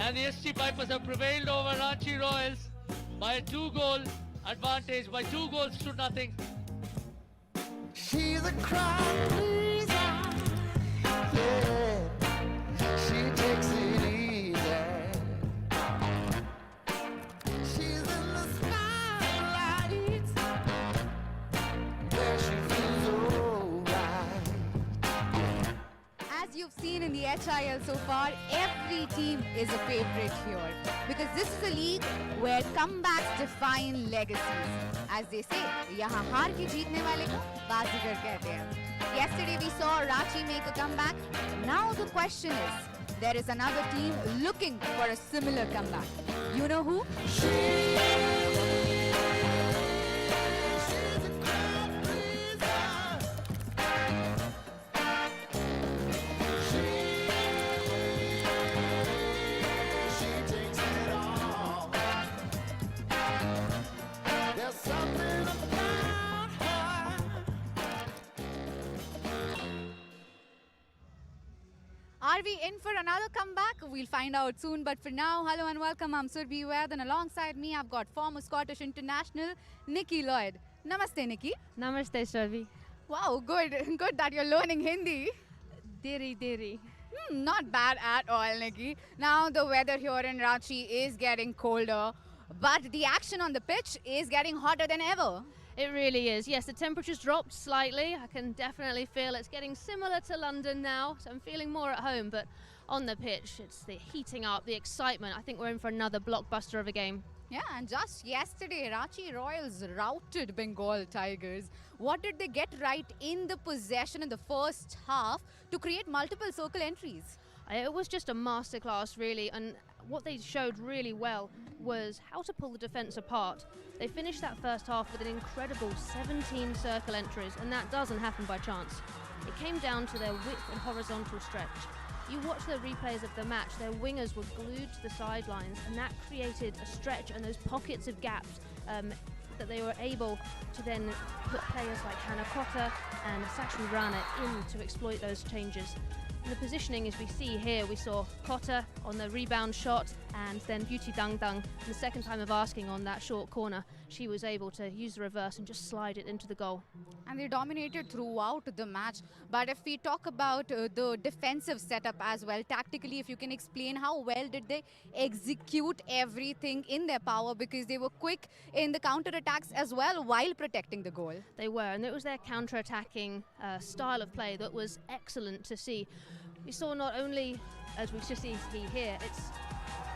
And the SG Pipers have prevailed over Ranchi Royals by a 2-goal advantage, by 2 goals to nothing. She's a crowd pleaser, yeah. She takes it easy. She's in the spotlight, where she feels alright. As you've seen in the HIL so far, every team is a favorite here because this is a league where comebacks define legacies. As they say, यहाँ हार के जीतने वाले को बाजीगर कहते हैं. Yesterday we saw Ranchi make a comeback. Now the question is, there is another team looking for a similar comeback. You know who? Are we in for another comeback? We'll find out soon. But for now, hello and welcome. I'm Surbhi Vaid, and alongside me, I've got former Scottish international Nikki Lloyd. Namaste, Nikki. Namaste, Surbhi. Wow, good. Good that you're learning Hindi. Diri. Not bad at all, Nikki. Now, the weather here in Ranchi is getting colder, but the action on the pitch is getting hotter than ever. It really is. Yes, the temperature's dropped slightly. I can definitely feel it's getting similar to London now, so I'm feeling more at home. But on the pitch, it's the heating up, the excitement. I think we're in for another blockbuster of a game. Yeah, and just yesterday, Ranchi Royals routed Bengal Tigers. What did they get right in the possession in the first half to create multiple circle entries? It was just a masterclass, really, and what they showed really well was how to pull the defence apart. They finished that first half with an incredible 17 circle entries, and that doesn't happen by chance. It came down to their width and horizontal stretch. You watch the replays of the match, their wingers were glued to the sidelines, and that created a stretch and those pockets of gaps that they were able to then put players like Hannah Cotter and Sakshi Rana in to exploit those changes. And the positioning, as we see here, we saw Cotter on the rebound shot, and then Beauty Dang Dang, the second time of asking on that short corner, she was able to use the reverse and just slide it into the goal. And they dominated throughout the match. But if we talk about the defensive setup as well, tactically, if you can explain how well did they execute everything in their power, because they were quick in the counter-attacks as well while protecting the goal. They were, and it was their counter-attacking style of play that was excellent to see. We saw not only, as we just see here, it's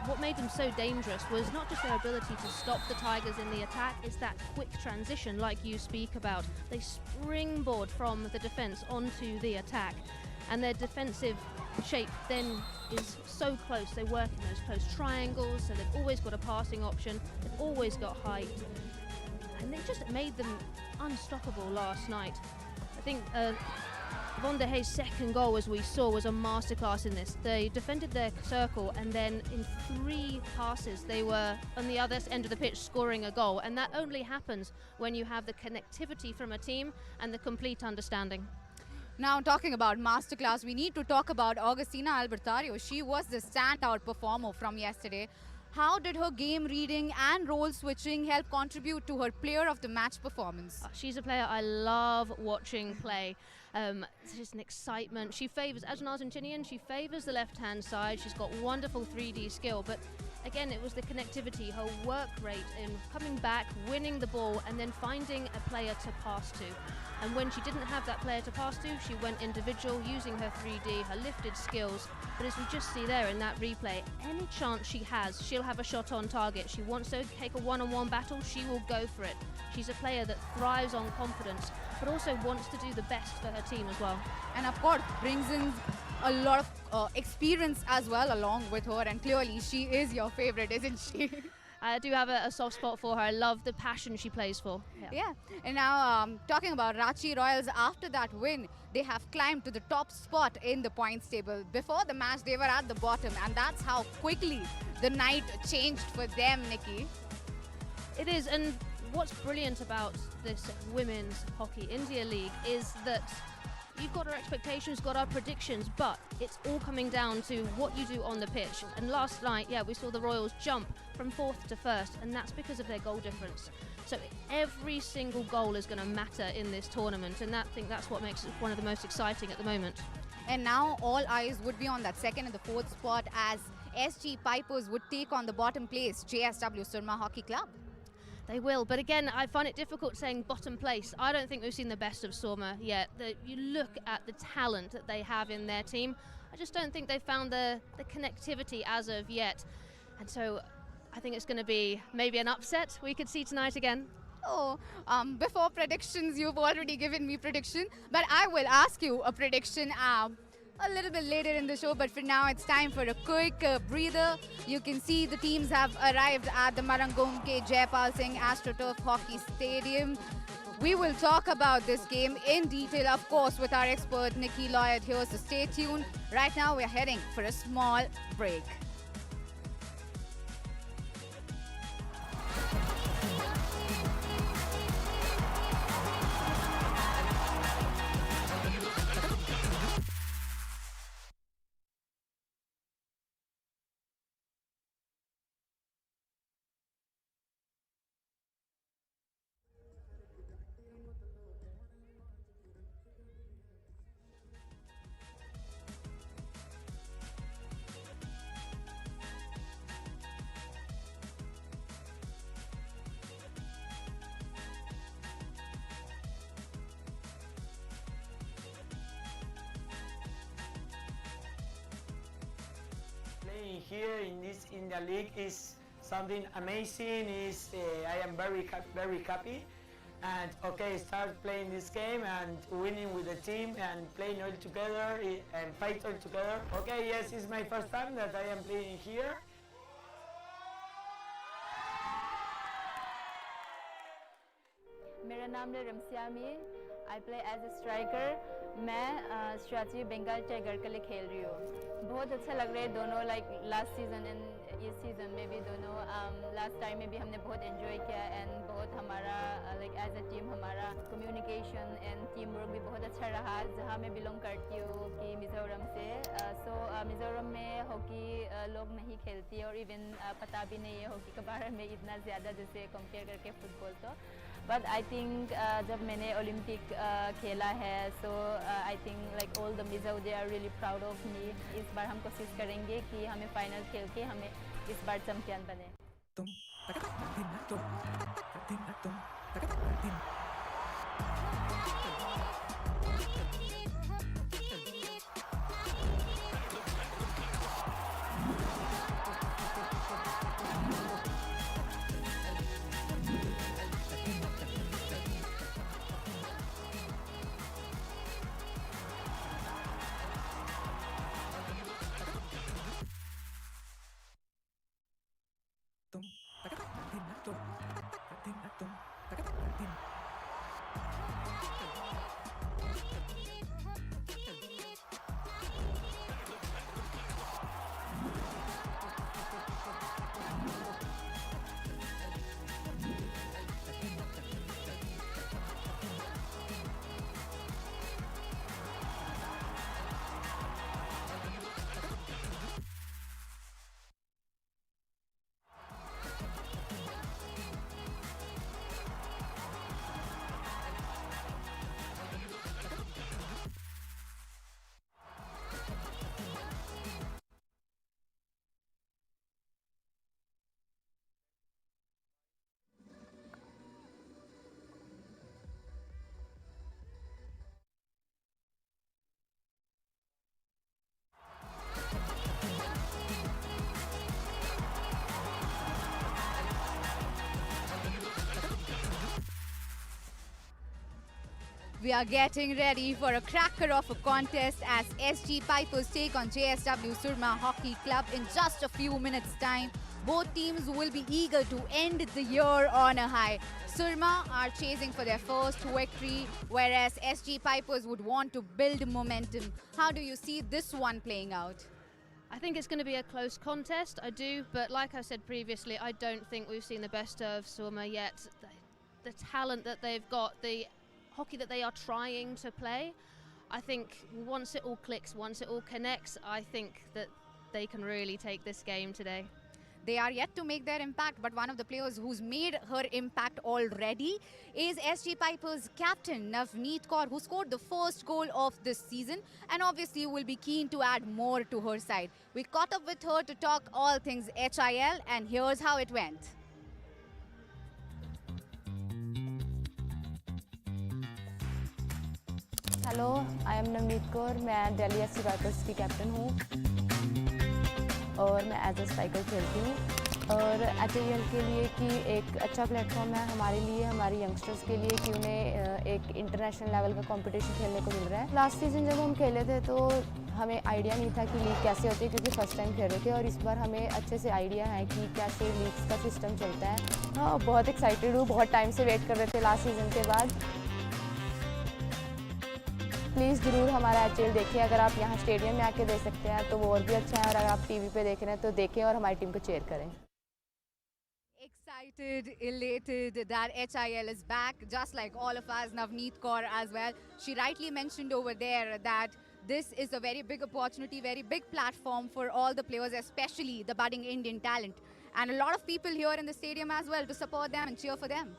what made them so dangerous was not just their ability to stop the Tigers in the attack, it's that quick transition like you speak about. They springboard from the defence onto the attack, and their defensive shape then is so close. They work in those close triangles, so they've always got a passing option, they've always got height, and it just made them unstoppable last night. I think Von der Heij's second goal, as we saw, was a masterclass in this. They defended their circle, and then in 3 passes they were on the other end of the pitch scoring a goal, and that only happens when you have the connectivity from a team and the complete understanding. Now, talking about masterclass, we need to talk about Augustina Albertario. She was the standout performer from yesterday. How did her game reading and role switching help contribute to her player of the match performance? She's a player I love watching play. It's just an excitement. She favours, as an Argentinian, she favours the left-hand side. She's got wonderful 3D skill, but again, it was the connectivity, her work rate in coming back, winning the ball, and then finding a player to pass to. And when she didn't have that player to pass to, she went individual, using her 3D, her lifted skills. But as we just see there in that replay, any chance she has, she'll have a shot on target. She wants to take a one-on-one battle, she will go for it. She's a player that thrives on confidence, but also wants to do the best for her team as well. And of course, brings in a lot of experience as well along with her, and clearly she is your favorite, isn't she? I do have a soft spot for her. I love the passion she plays for. Yeah, and now talking about Ranchi Royals, after that win, they have climbed to the top spot in the points table. Before the match, they were at the bottom, and that's how quickly the night changed for them, Nikki. It is, and what's brilliant about this Women's Hockey India League is that you've got our expectations, got our predictions, but it's all coming down to what you do on the pitch. And last night, yeah, we saw the Royals jump from 4th to 1st, and that's because of their goal difference. So every single goal is going to matter in this tournament, and I think that's what makes it one of the most exciting at the moment. And now all eyes would be on that 2nd and the 4th spot as SG Pipers would take on the bottom place, JSW Surma Hockey Club. They will, but again, I find it difficult saying bottom place. I don't think we've seen the best of Surma yet. You look at the talent that they have in their team, I just don't think they've found the connectivity as of yet. And so I think it's going to be maybe an upset we could see tonight again. Oh, before predictions, you've already given me prediction, but I will ask you a prediction a little bit later in the show. But for now, it's time for a quick breather. You can see the teams have arrived at the Marangom K. Jaipal Singh AstroTurf Hockey Stadium. We will talk about this game in detail, of course, with our expert Nikki Lloyd here, so stay tuned. Right now, we're heading for a small break. Playing here in the league is something amazing. I am very happy, and okay, start playing this game and winning with the team and playing all together and fight all together. Okay, yes, it's my first time that I am playing here. मेरा नाम है Ramsiami. I play as a striker. मैं स्ट्रेटजी Bengal tiger के लिए खेल रही हूँ। बहुत अच्छा लग रहा है दोनों, लाइक लास्ट सीज़न एंड इस सीज़न में भी दोनों। लास्ट टाइम में भी हमने बहुत एंजॉय किया एंड बहुत हमारा लाइक एज अ टीम हमारा कम्युनिकेशन एंड टीम वर्क भी बहुत अच्छा रहा। जहाँ मैं बिलोंग करती हूँ कि मिज़ोरम से, सो मिज़ोरम में हॉकी लोग नहीं खेलती और इवन पता भी नहीं है हॉकी के बारे में इतना ज़्यादा जैसे कंपेयर करके फुटबॉल। तो बट आई थिंक जब मैंने ओलंपिक खेला है, so I think like all the Mizo they are really proud of me. इस बार हम कोशिश करेंगे कि हमें फाइनल खेल के हमें इस बार चैंपियन बने। We are getting ready for a cracker of a contest as SG Pipers take on JSW Surma Hockey Club in just a few minutes' time. Both teams will be eager to end the year on a high. Surma are chasing for their first victory, whereas SG Pipers would want to build momentum. How do you see this one playing out? I think it's going to be a close contest, I do, but like I said previously, I don't think we've seen the best of Surma yet. The talent that they've got, the hockey that they are trying to play, I think once it all clicks, once it all connects, I think that they can really take this game today. They are yet to make their impact, but one of the players who's made her impact already is SG Piper's captain, Navneet Kaur, who scored the first goal of this season and obviously will be keen to add more to her side. We caught up with her to talk all things HIL, and here's how it went. Hello, I am Navneet Kaur, मैं Delhi SC pipers की captain हूँ और मैं as a striker खेलती हूँ। और HIL के लिए कि एक अच्छा प्लेटफॉर्म है हमारे लिए, हमारे यंगस्टर्स के लिए कि उन्हें एक इंटरनेशनल लेवल का कंपटीशन खेलने को मिल रहा है। लास्ट सीज़न जब हम खेले थे तो हमें आइडिया नहीं था कि लीग कैसे होती है, क्योंकि फर्स्ट टाइम खेल रहे थे, और इस बार हमें अच्छे से आइडिया है कि कैसे लीग्स का सिस्टम चलता है। हाँ, बहुत एक्साइटेड हूँ, बहुत टाइम से वेट कर रहे थे लास्ट सीज़न के बाद। प्लीज़ ज़रूर हमारा HIL देखिए, अगर आप यहाँ स्टेडियम में आके देख सकते हैं तो वो और भी अच्छा है, और अगर आप टीवी पे देख रहे हैं तो देखें और हमारी टीम को चीयर करें। Excited, elated that HIL is back, just like all of us, Navneet Kaur as well. She rightly mentioned over there that this is a very big opportunity, very big platform for all the players, especially the budding Indian talent. And a lot of people here in the stadium as well to support them and cheer for them.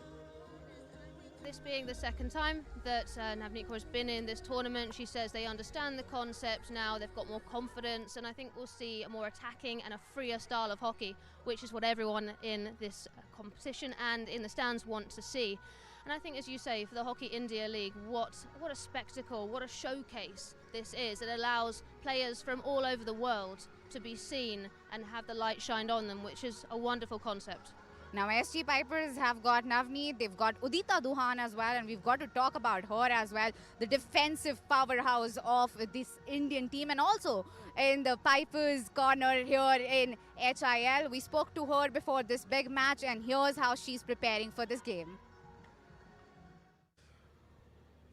This being the second time that Navneet Kaur has been in this tournament, she says they understand the concept now, they've got more confidence, and I think we'll see a more attacking and a freer style of hockey, which is what everyone in this competition and in the stands want to see. And I think, as you say, for the Hockey India League, what a spectacle, what a showcase this is. It allows players from all over the world to be seen and have the light shined on them, which is a wonderful concept. Now, SG Pipers have got Navneet, they've got Udita Duhan as well, and we've got to talk about her as well, the defensive powerhouse of this Indian team, and also in the Pipers corner here in HIL. We spoke to her before this big match, and here's how she's preparing for this game.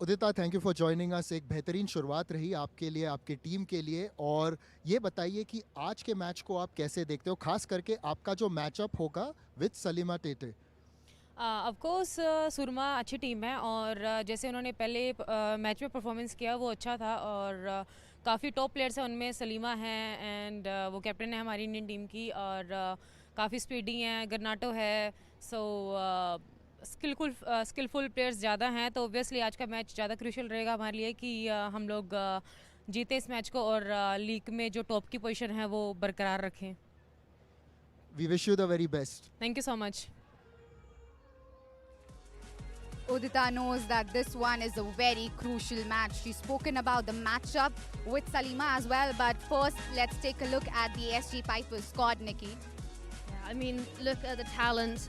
Udita, thank you for joining us. एक बेहतरीन शुरुआत रही आपके लिए, आपकी team के लिए, और ये बताइए कि आज के मैच को आप कैसे देखते हो, खास करके आपका जो मैचअप होगा with Salima Tete. Of course Soorma अच्छी टीम है, और जैसे उन्होंने पहले मैच में परफॉर्मेंस किया वो अच्छा था, और काफ़ी टॉप प्लेयर्स हैं उनमें, सलीमा हैं एंड वो कैप्टन है हमारी इंडियन टीम की, और काफ़ी स्पीडी हैं, गर्नाटो है, सो स्किलफुल प्लेयर्स ज़्यादा हैं, तो ऑब्वियसली आज का मैच ज़्यादा क्रूशियल रहेगा हमारे लिए कि हम लोग जीते इस मैच को और लीग में जो टॉप की पोजीशन है वो बरकरार रखें। We wish you the very best. Thank you so much. Udita knows that this one is a very crucial match. She's spoken about the matchup with Salima as well, but first let's take a look at the SG Pipers squad, Nikki. I mean, look at the talent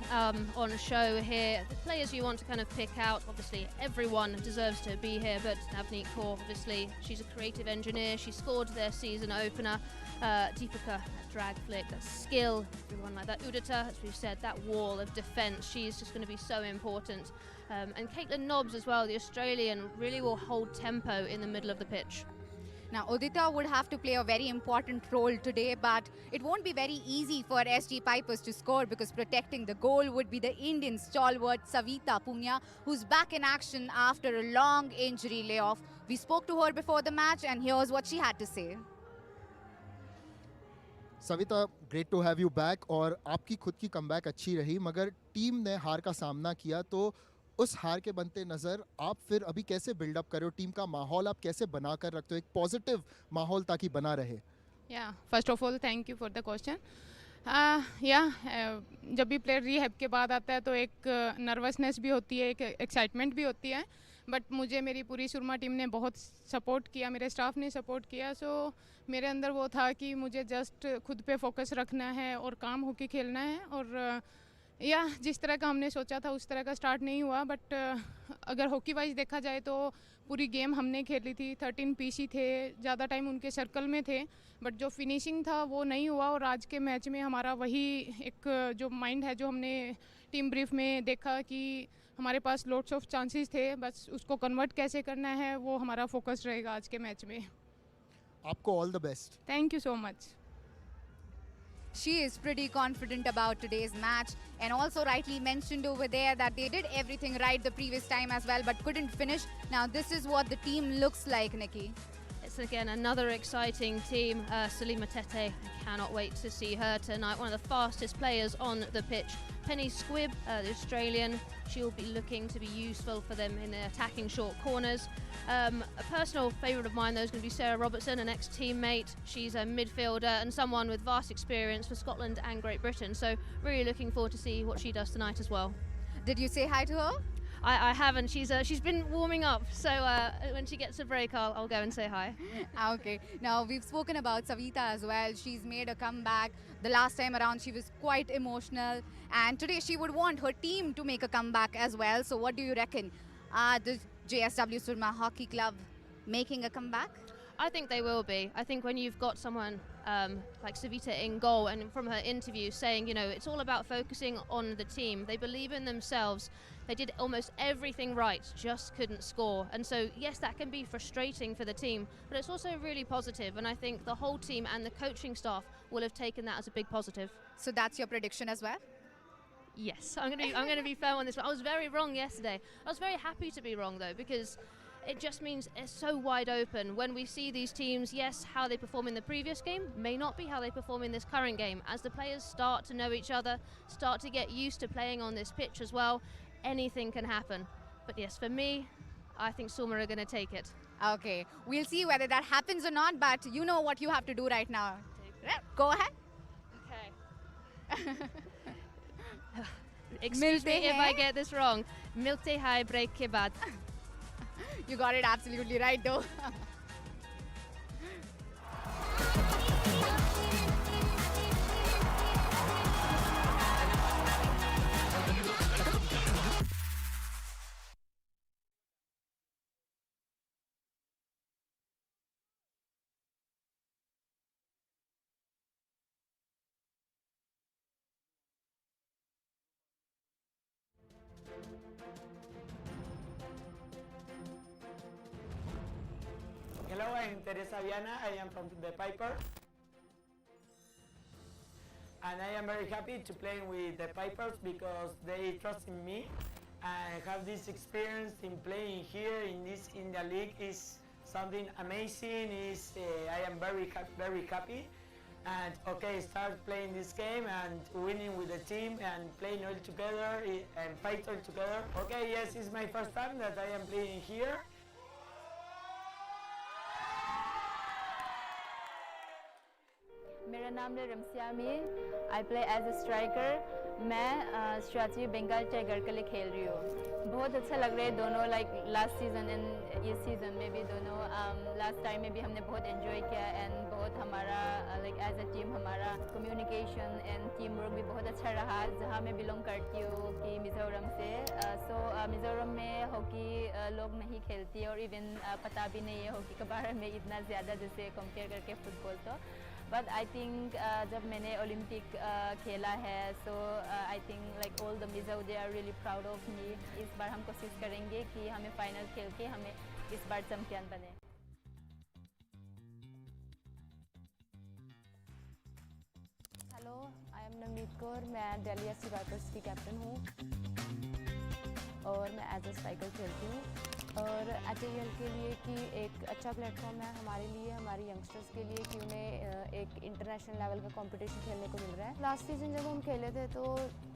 on show here. The players you want to kind of pick out, obviously everyone deserves to be here, but Navneet Kaur, obviously, she's a creative engineer. She scored their season opener. Deepika, that drag flick, that skill, everyone like that. Udita, as we've said, that wall of defence, she's just going to be so important. And Caitlin Nobbs as well, the Australian, really will hold tempo in the middle of the pitch. Now, Udita would have to play a very important role today, but it won't be very easy for SG Pipers to score, because protecting the goal would be the Indian stalwart Savita Punya, who's back in action after a long injury layoff. We spoke to her before the match, and here's what she had to say. Savita, great to have you back, और आपकी खुद की comeback अच्छी रही, मगर team ने हार का सामना किया, तो उस हार के बनते नज़र आप फिर अभी कैसे बिल्डअप कर रहे हो, टीम का माहौल आप कैसे बना कर रखते हो, एक पॉजिटिव माहौल ताकि बना रहे? First of all thank you for the question. जब भी प्लेयर रीहैब के बाद आता है तो एक नर्वसनेस भी होती है, एक एक्साइटमेंट भी होती है, बट मुझे मेरी पूरी सुरमा टीम ने बहुत सपोर्ट किया, मेरे स्टाफ ने सपोर्ट किया, सो मेरे अंदर वो था कि मुझे जस्ट खुद पे फोकस रखना है और काम होके खेलना है, और या जिस तरह का हमने सोचा था उस तरह का स्टार्ट नहीं हुआ, बट अगर हॉकी वाइज देखा जाए तो पूरी गेम हमने खेली थी। 13 पीसी थे, ज़्यादा टाइम उनके सर्कल में थे, बट जो फिनिशिंग था वो नहीं हुआ। और आज के मैच में हमारा वही एक जो माइंड है, जो हमने टीम ब्रीफ में देखा कि हमारे पास लॉट्स ऑफ चांसेस थे, बस उसको कन्वर्ट कैसे करना है वो हमारा फोकस रहेगा आज के मैच में। आपको all the best. Thank you so much. She is pretty confident about today's match and also rightly mentioned over there that they did everything right the previous time as well but couldn't finish. Now this is what the team looks like, Nikki. It's again another exciting team. Salima Tete, I cannot wait to see her tonight. One of the fastest players on the pitch. Penny Squibb, the Australian, she'll be looking to be useful for them in the attacking short corners. A personal favourite of mine though is going to be Sarah Robertson, an ex-teammate. She's a midfielder and someone with vast experience for Scotland and Great Britain. So really looking forward to see what she does tonight as well. Did you say hi to her? I haven't. She's been warming up, so when she gets a break, I'll go and say hi. Okay. Now we've spoken about Savita as well. She's made a comeback. The last time around she was quite emotional, and today she would want her team to make a comeback as well. So what do you reckon? The JSW Surma Hockey Club making a comeback? I think they will be. I think when you've got someone like Savita in goal, and from her interview saying, you know, it's all about focusing on the team. They believe in themselves. They did almost everything right, just couldn't score. And so, yes, that can be frustrating for the team, but it's also really positive. And I think the whole team and the coaching staff will have taken that as a big positive. So that's your prediction as well? Yes, I'm going to be firm on this one. I was very wrong yesterday. I was very happy to be wrong though, because it just means it's so wide open. When we see these teams, yes, how they perform in the previous game may not be how they perform in this current game. As the players start to know each other, start to get used to playing on this pitch as well, anything can happen. But yes, for me, I think Sulma are going to take it. Okay, we'll see whether that happens or not, but you know what you have to do right now. Go ahead. Okay. Excuse me if I get this wrong. Milte hai break ke baad. You got it absolutely right though. Hello, I'm Teresa Viana. I am from the Piper. And I am very happy to play with the Pipers because they trust in me. And have this experience in playing here in this India League is something amazing. I am very happy. And okay, start playing this game and winning with the team and playing all together and fight all together. Okay, yes, it's my first time that I am playing here. मेरा नाम है Ramsiami. I play as a striker. मैं Shrachi Bengal tiger के लिए खेल रही हूँ। बहुत अच्छा लग रहा है दोनों, लाइक लास्ट सीज़न एंड इस सीज़न में भी दोनों लास्ट टाइम में भी हमने बहुत एंजॉय किया एंड बहुत हमारा लाइक एज अ टीम हमारा कम्युनिकेशन एंड टीम वर्क भी बहुत अच्छा रहा। जहाँ मैं बिलोंग करती हूँ कि मिज़ोरम से, मिज़ोरम में हॉकी लोग नहीं खेलती और इवन पता भी नहीं है हॉकी के बारे में इतना ज़्यादा जैसे कंपेयर करके फुटबॉल। तो बट आई थिंक जब मैंने ओलंपिक खेला है, so I think like all the Mizo they are really proud of me. इस बार हम कोशिश करेंगे कि हमें फाइनल खेल के हमें इस बार चैम्पियन बने। Hello, I am Navneet Kaur. मैं दिल्ली एफसी वाइपर्स की कैप्टन हूँ और मैं एज अ स्ट्राइकर खेलती हूँ। और HIL के लिए कि एक अच्छा प्लेटफॉर्म है हमारे लिए, हमारे यंगस्टर्स के लिए कि उन्हें एक इंटरनेशनल लेवल का कंपटीशन खेलने को मिल रहा है। लास्ट सीज़न जब हम खेले थे तो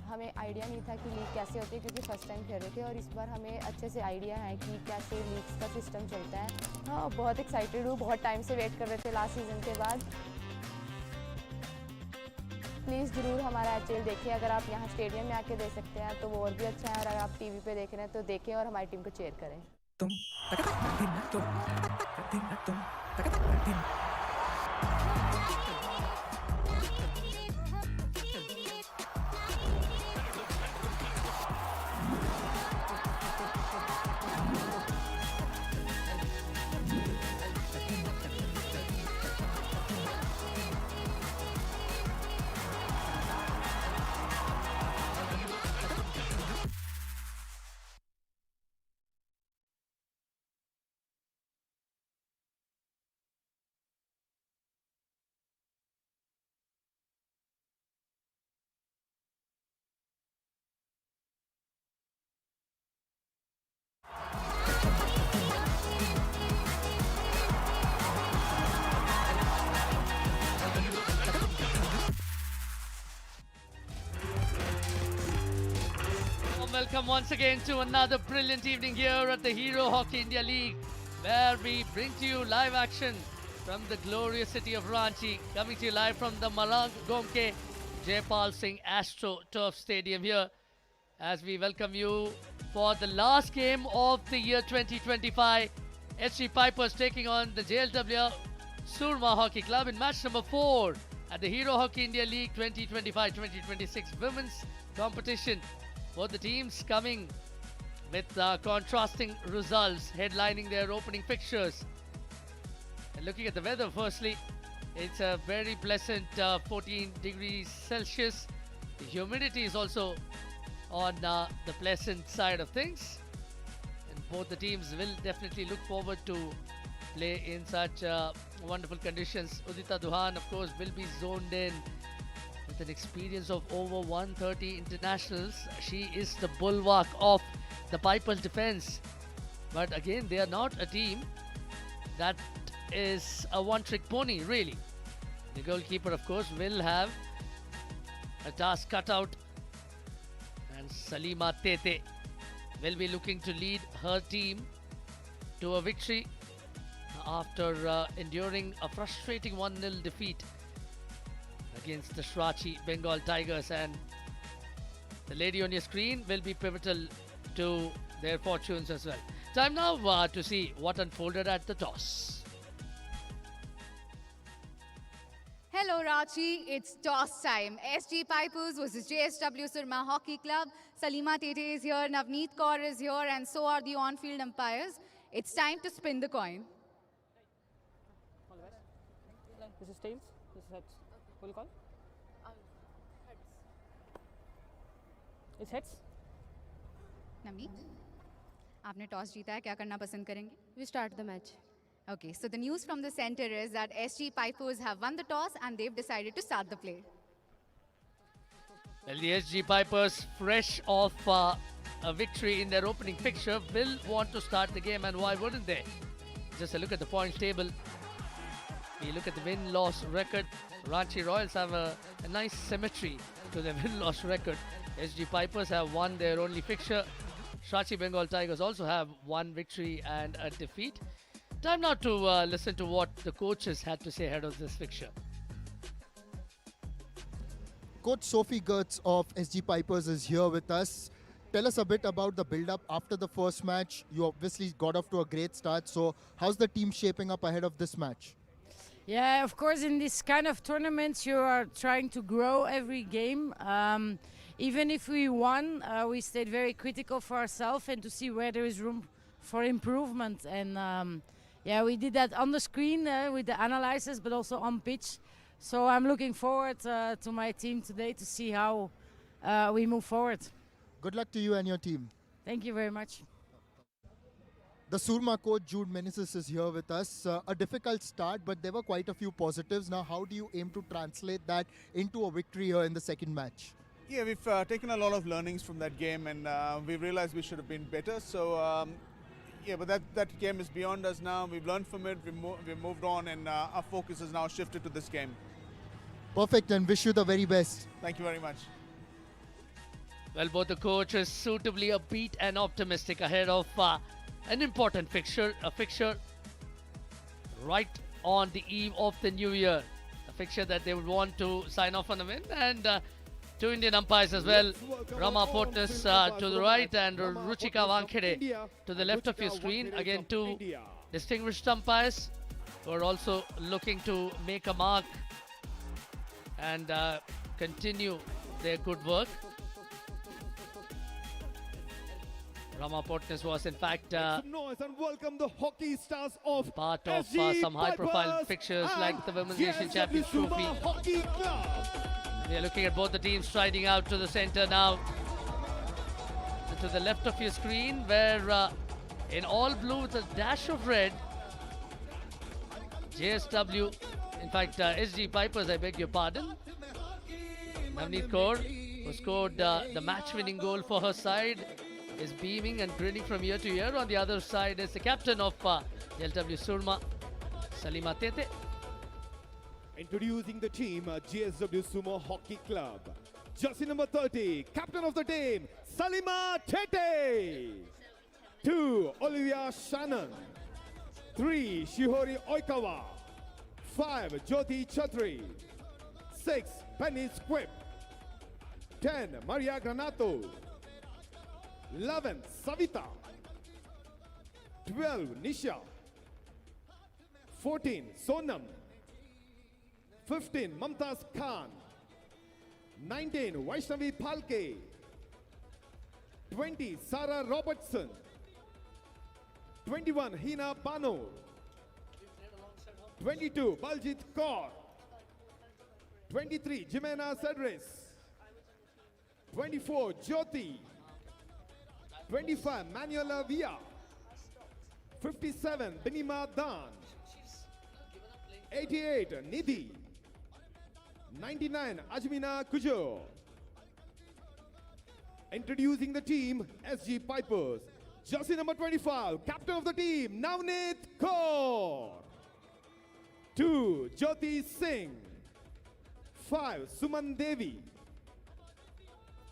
हमें आइडिया नहीं था कि लीग कैसे होती है, क्योंकि फर्स्ट टाइम खेल रहे थे, और इस बार हमें अच्छे से आइडिया है कि कैसे लीग्स का सिस्टम चलता है। हाँ, बहुत एक्साइटेड हूँ, बहुत टाइम से वेट कर रहे थे लास्ट सीज़न के बाद। प्लीज़ ज़रूर हमारा HIL देखिए। अगर आप यहाँ स्टेडियम में आके देख सकते हैं तो वो और भी अच्छा है, और अगर आप टीवी पे देख रहे हैं तो देखें और हमारी टीम को चेयर करें। welcome once again to another brilliant evening here at the Hero Hockey India League, where we bring to you live action from the glorious city of Ranchi, coming to you live from the Marang Gomke Jaipal Singh Astro Turf Stadium here, as we welcome you for the last game of the year 2025. SG Pipers taking on the JLW Surma Hockey Club in match number 4 at the Hero Hockey India League 2025-2026 women's competition. Both the teams coming with contrasting results, headlining their opening fixtures. And looking at the weather, firstly, it's a very pleasant 14 degrees Celsius. The humidity is also on the pleasant side of things. And both the teams will definitely look forward to play in such wonderful conditions. Udita Duhan, of course, will be zoned in with an experience of over 130 internationals. She is the bulwark of the Pipers defense. But again, they are not a team that is a one-trick pony, really. The goalkeeper, of course, will have a task cut out. And Salima Tete will be looking to lead her team to a victory after enduring a frustrating 1-0 defeat against the Shrachi Bengal Tigers. And the lady on your screen will be pivotal to their fortunes as well. Time now to see what unfolded at the toss. Hello Ranchi, it's toss time. SG Pipers versus JSW Surma Hockey Club. Salima Tete is here, Navneet Kaur is here, and so are the on-field umpires. It's time to spin the coin. This is tails, this is heads. What do you call? Heads. It's heads. Navneet, आपने toss जीता है, क्या करना पसंद करेंगे? We start the match. Okay, so the news from the center is that SG Pipers have won the toss and they've decided to start the play. Well, the SG Pipers, fresh off a victory in their opening fixture, will want to start the game, and why wouldn't they? Just a look at the points table. We look at the win-loss record. Ranchi Royals have a nice symmetry to their win-loss record. SG Pipers have won their only fixture. Shrachi Bengal Tigers also have one victory and a defeat. Time now to listen to what the coaches had to say ahead of this fixture. Coach Sophie Gertz of SG Pipers is here with us. Tell us a bit about the build-up after the first match. You obviously got off to a great start. So how's the team shaping up ahead of this match? Yeah, of course, in this kind of tournaments, you are trying to grow every game. Even if we won, we stayed very critical for ourselves and to see where there is room for improvement. And yeah, we did that on the screen with the analysis, but also on pitch. So I'm looking forward to my team today to see how we move forward. Good luck to you and your team. Thank you very much. The Surma coach Jude Meneses is here with us. A difficult start, but there were quite a few positives. Now, how do you aim to translate that into a victory here in the second match? Yeah, we've taken a lot of learnings from that game, and we realized we should have been better. So, yeah, but that game is beyond us now. We've learned from it, we've moved on, and our focus is now shifted to this game. Perfect, and wish you the very best. Thank you very much. Well, both the coaches suitably upbeat and optimistic ahead of an important fixture, a fixture right on the eve of the new year, a fixture that they would want to sign off on a win. And two Indian umpires as well, Rama Portnes to the right and Ruchika Wankhede to the left of your screen. Again, two distinguished umpires who are also looking to make a mark and continue their good work. Rama Portnes was in fact noise and welcome the hockey stars of part of SG some high-profile Pipers fixtures like the Women's JSHC Asian Champions Surma Trophy. Hockey Club. We are looking at both the teams striding out to the center now. And to the left of your screen, where in all blue with a dash of red, JSW, in fact SG Pipers, I beg your pardon, Navneet Kaur, who scored the match-winning goal for her side, is beaming and grinning from ear to ear. On the other side is the captain of JLW Surma, Salima Tete. Introducing the team, JSW Sumo Hockey Club. jersey number 30, captain of the team, Salima Tete. 2, Olivia Shannon. 3, Shihori Oikawa. 5, Jyoti Chatri. 6, Penny Squip. 10, Maria Granato. 11, Savita. 12, Nisha. 14, Sonam. 15, Mamtaz Khan. 19, Vaishnavi Palke. 20, Sarah Robertson. 21, Hina Bano. 22, Baljit Kaur. 23, Jimena Cedris. 24, Jyoti. 25, Manuela Villa. 57, Binima Dan. 88, Nidhi. 99, Ajmina Kujo. Introducing the team, SG Pipers. Jersey number 25, captain of the team, Navneet Kaur. 2, Jyoti Singh. 5, Suman Devi.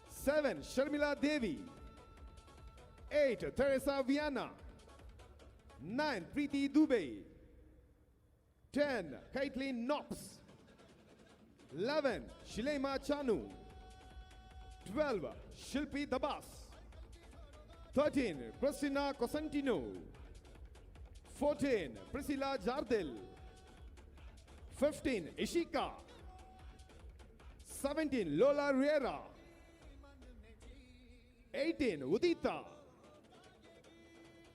7, Sharmila Devi. 8, Teresa Viana. 9, Preeti Dubey. 10, Caitlin Knox. 11, Shilema Chanu. 12, Shilpi Dabas. 13, Christina Cosentino. 14, Priscilla Jardel. 15, Ishika. 17, Lola Riera. 18, Udita.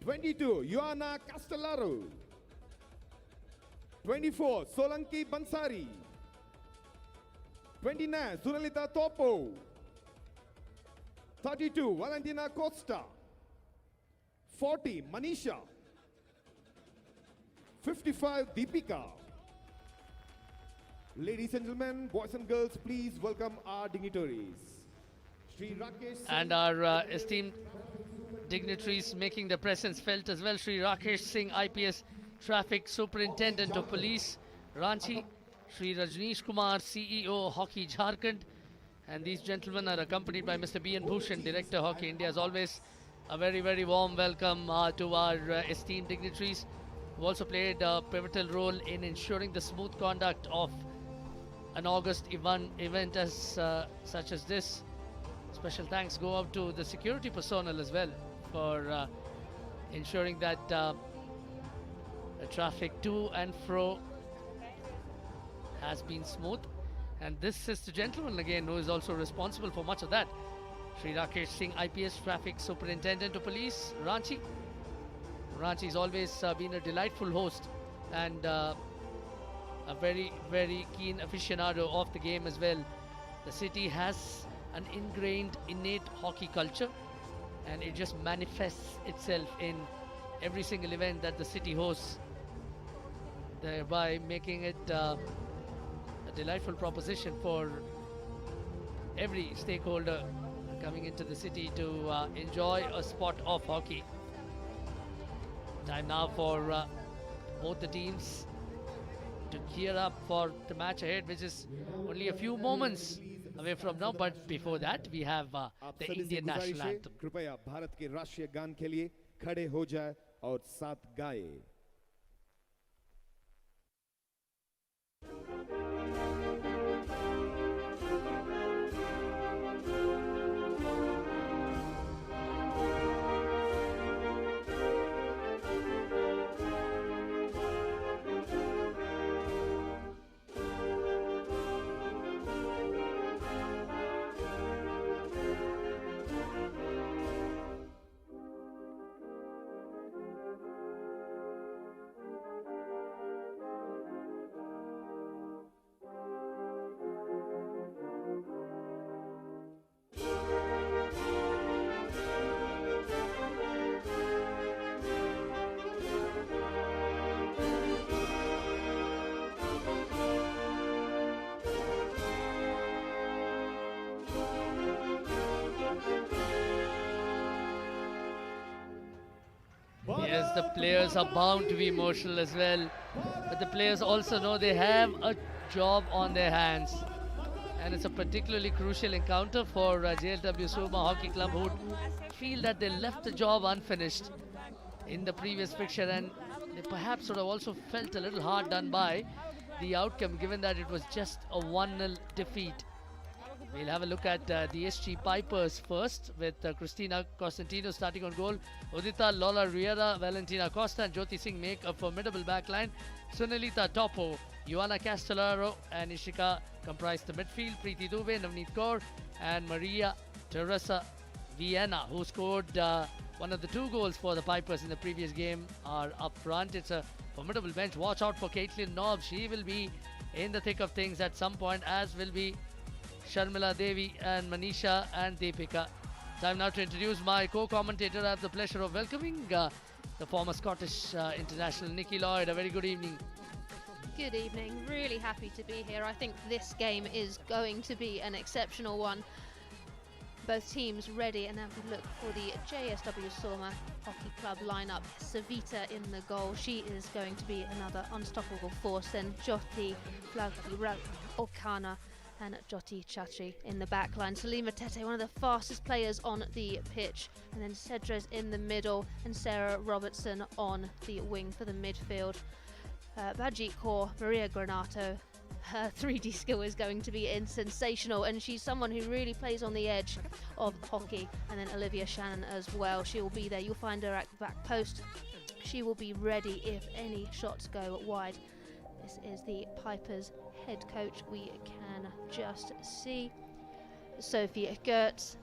22, Joanna Castellaro. 24, Solanki Bansari. 29, Sunalita Topo. 32, Valentina Costa. 40, Manisha. 55, Deepika. Ladies and gentlemen, boys and girls, please welcome our dignitaries. Shri Rakesh Singh. And our esteemed dignitaries making their presence felt as well. Shri Rakesh Singh, IPS Traffic Superintendent of Police, Ranchi. Shri Rajneesh Kumar, CEO, Hockey Jharkhand. And these gentlemen are accompanied by Mr. B. N. Bhushan, Director, Hockey India. As always, a very, very warm welcome to our esteemed dignitaries who also played a pivotal role in ensuring the smooth conduct of an August event as such as this. Special thanks go out to the security personnel as well for ensuring that the traffic to and fro has been smooth. And this is the gentleman again who is also responsible for much of that. Shri Rakesh Singh, IPS Traffic Superintendent of Police, Ranchi. Ranchi's always been a delightful host and a very, very keen aficionado of the game as well. The city has an ingrained, innate hockey culture, and it just manifests itself in every single event that the city hosts, thereby making it a delightful proposition for every stakeholder coming into the city to enjoy a spot of hockey. Time now for both the teams to gear up for the match ahead, which is only a few moments away from now. But before that, we have the Indian national anthem. कृपया भारत के राष्ट्रीय गान के लिए खड़े हो जाए और साथ गाए. Yes, the players are bound to be emotional as well, but the players also know they have a job on their hands. And it's a particularly crucial encounter for JSW Surma Hockey Club, who feel that they left the job unfinished in the previous fixture, and they perhaps sort of also felt a little hard done by the outcome, given that it was just a 1-0 defeat. We'll have a look at the SG Pipers first, with Christina Costantino starting on goal. Udita, Lola Riera, Valentina Costa and Jyoti Singh make a formidable backline. Sunilita Topo, Ioana Castellaro and Ishika comprise the midfield. Preeti Dubey, Navneet Kaur and Maria Teresa Vienna, who scored one of the 2 goals for the Pipers in the previous game, are up front. It's a formidable bench. Watch out for Caitlin Nobbs. She will be in the thick of things at some point, as will be Sharmila Devi and Manisha and Deepika. Time now to introduce my co-commentator. I have the pleasure of welcoming the former Scottish international Nikki Lloyd. A very good evening. Good evening. Really happy to be here. I think this game is going to be an exceptional one. Both teams ready, and now we look for the JSW Surma Hockey Club lineup. Savita in the goal. She is going to be another unstoppable force. Then Jyoti Flagti Okana and Jyoti Chachi in the back line. Salima Tete, one of the fastest players on the pitch. And then Cedres in the middle and Sarah Robertson on the wing for the midfield. Bajit Kaur, Maria Granato. Her 3D skill is going to be sensational, and she's someone who really plays on the edge of hockey. And then Olivia Shannon as well. She will be there. You'll find her at the back post. She will be ready if any shots go wide. This is the Pipers head coach. We can just see Sophie Gertz.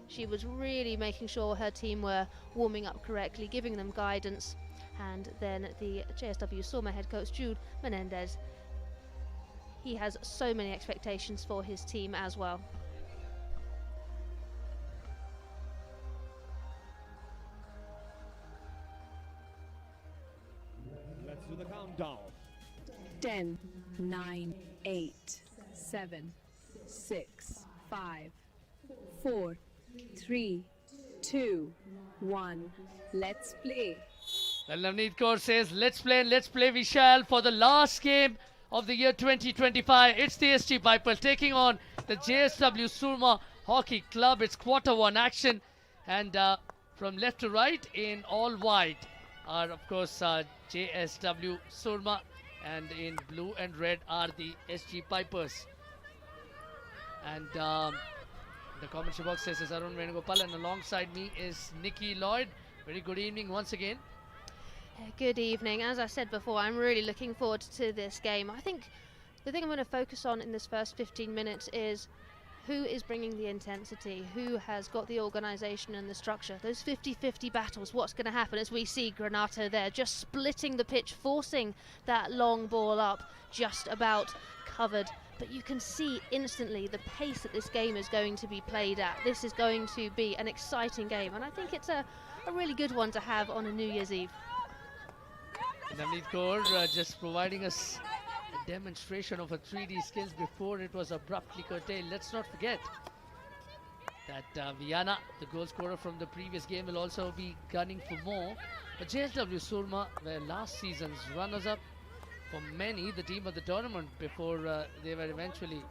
She was really making sure her team were warming up correctly, giving them guidance. And then the JSW Surma head coach, Jude Menendez. He has so many expectations for his team as well. Let's do the countdown. 10, 9, 8, 7, 6, 5, 4, 3, 2, 1. Let's play. Well, Navneet Kaur says, let's play we shall for the last game of the year 2025. It's the SG Pipers taking on the JSW Surma Hockey Club. It's quarter 1 action, and from left to right in all white are of course JSW Surma, and in blue and red are the SG Pipers. And the commentary box says is Arun Venugopal, and alongside me is Nikki Lloyd. Very good evening once again. Good evening. As I said before, I'm really looking forward to this game. I think the thing I'm going to focus on in this first 15 minutes is who is bringing the intensity, who has got the organisation and the structure. Those 50-50 battles, what's going to happen as we see Granato there just splitting the pitch, forcing that long ball up, just about covered. But you can see instantly the pace that this game is going to be played at. This is going to be an exciting game, and I think it's a really good one to have on a New Year's Eve. Navneet Kaur just providing us a demonstration of her 3D skills before it was abruptly curtailed. Let's not forget that Vienna, the goal scorer from the previous game, will also be gunning for more. But JSW Surma were last season's runners-up, for many the team of the tournament before they were eventually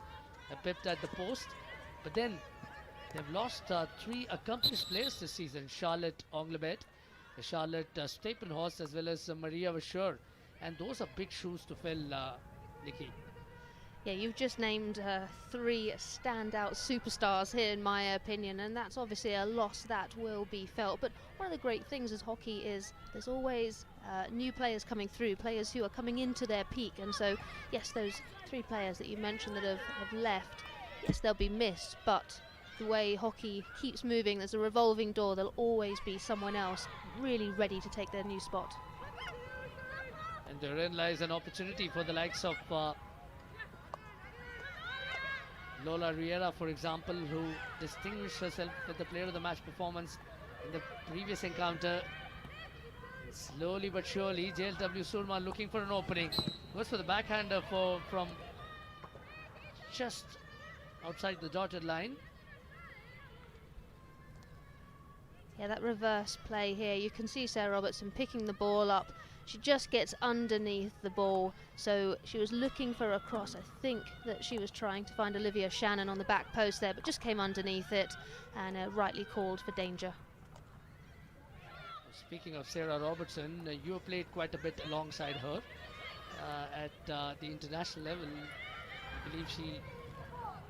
pipped at the post. But then they've lost 3 accomplished players this season: Charlotte Onglebet, Charlotte Stapenhorst, as well as Maria Vashur, and those are big shoes to fill, Nikki. Yeah, you've just named 3 standout superstars here, in my opinion, and that's obviously a loss that will be felt. But one of the great things as hockey is there's always new players coming through, players who are coming into their peak, and so yes, those 3 players that you mentioned that have left, yes, they'll be missed, but the way hockey keeps moving, there's a revolving door. There'll always be someone else really ready to take their new spot. And therein lies an opportunity for the likes of Lola Riera, for example, who distinguished herself with the player of the match performance in the previous encounter. Slowly but surely, JSW Surma looking for an opening. Goes for the backhander from just outside the dotted line. Yeah, that reverse play here. You can see Sarah Robertson picking the ball up, She just gets underneath the ball, so she was looking for a cross. I think that she was trying to find Olivia Shannon on the back post there, but just came underneath it and rightly called for danger. Speaking of Sarah Robertson, you played quite a bit alongside her at the international level. I believe she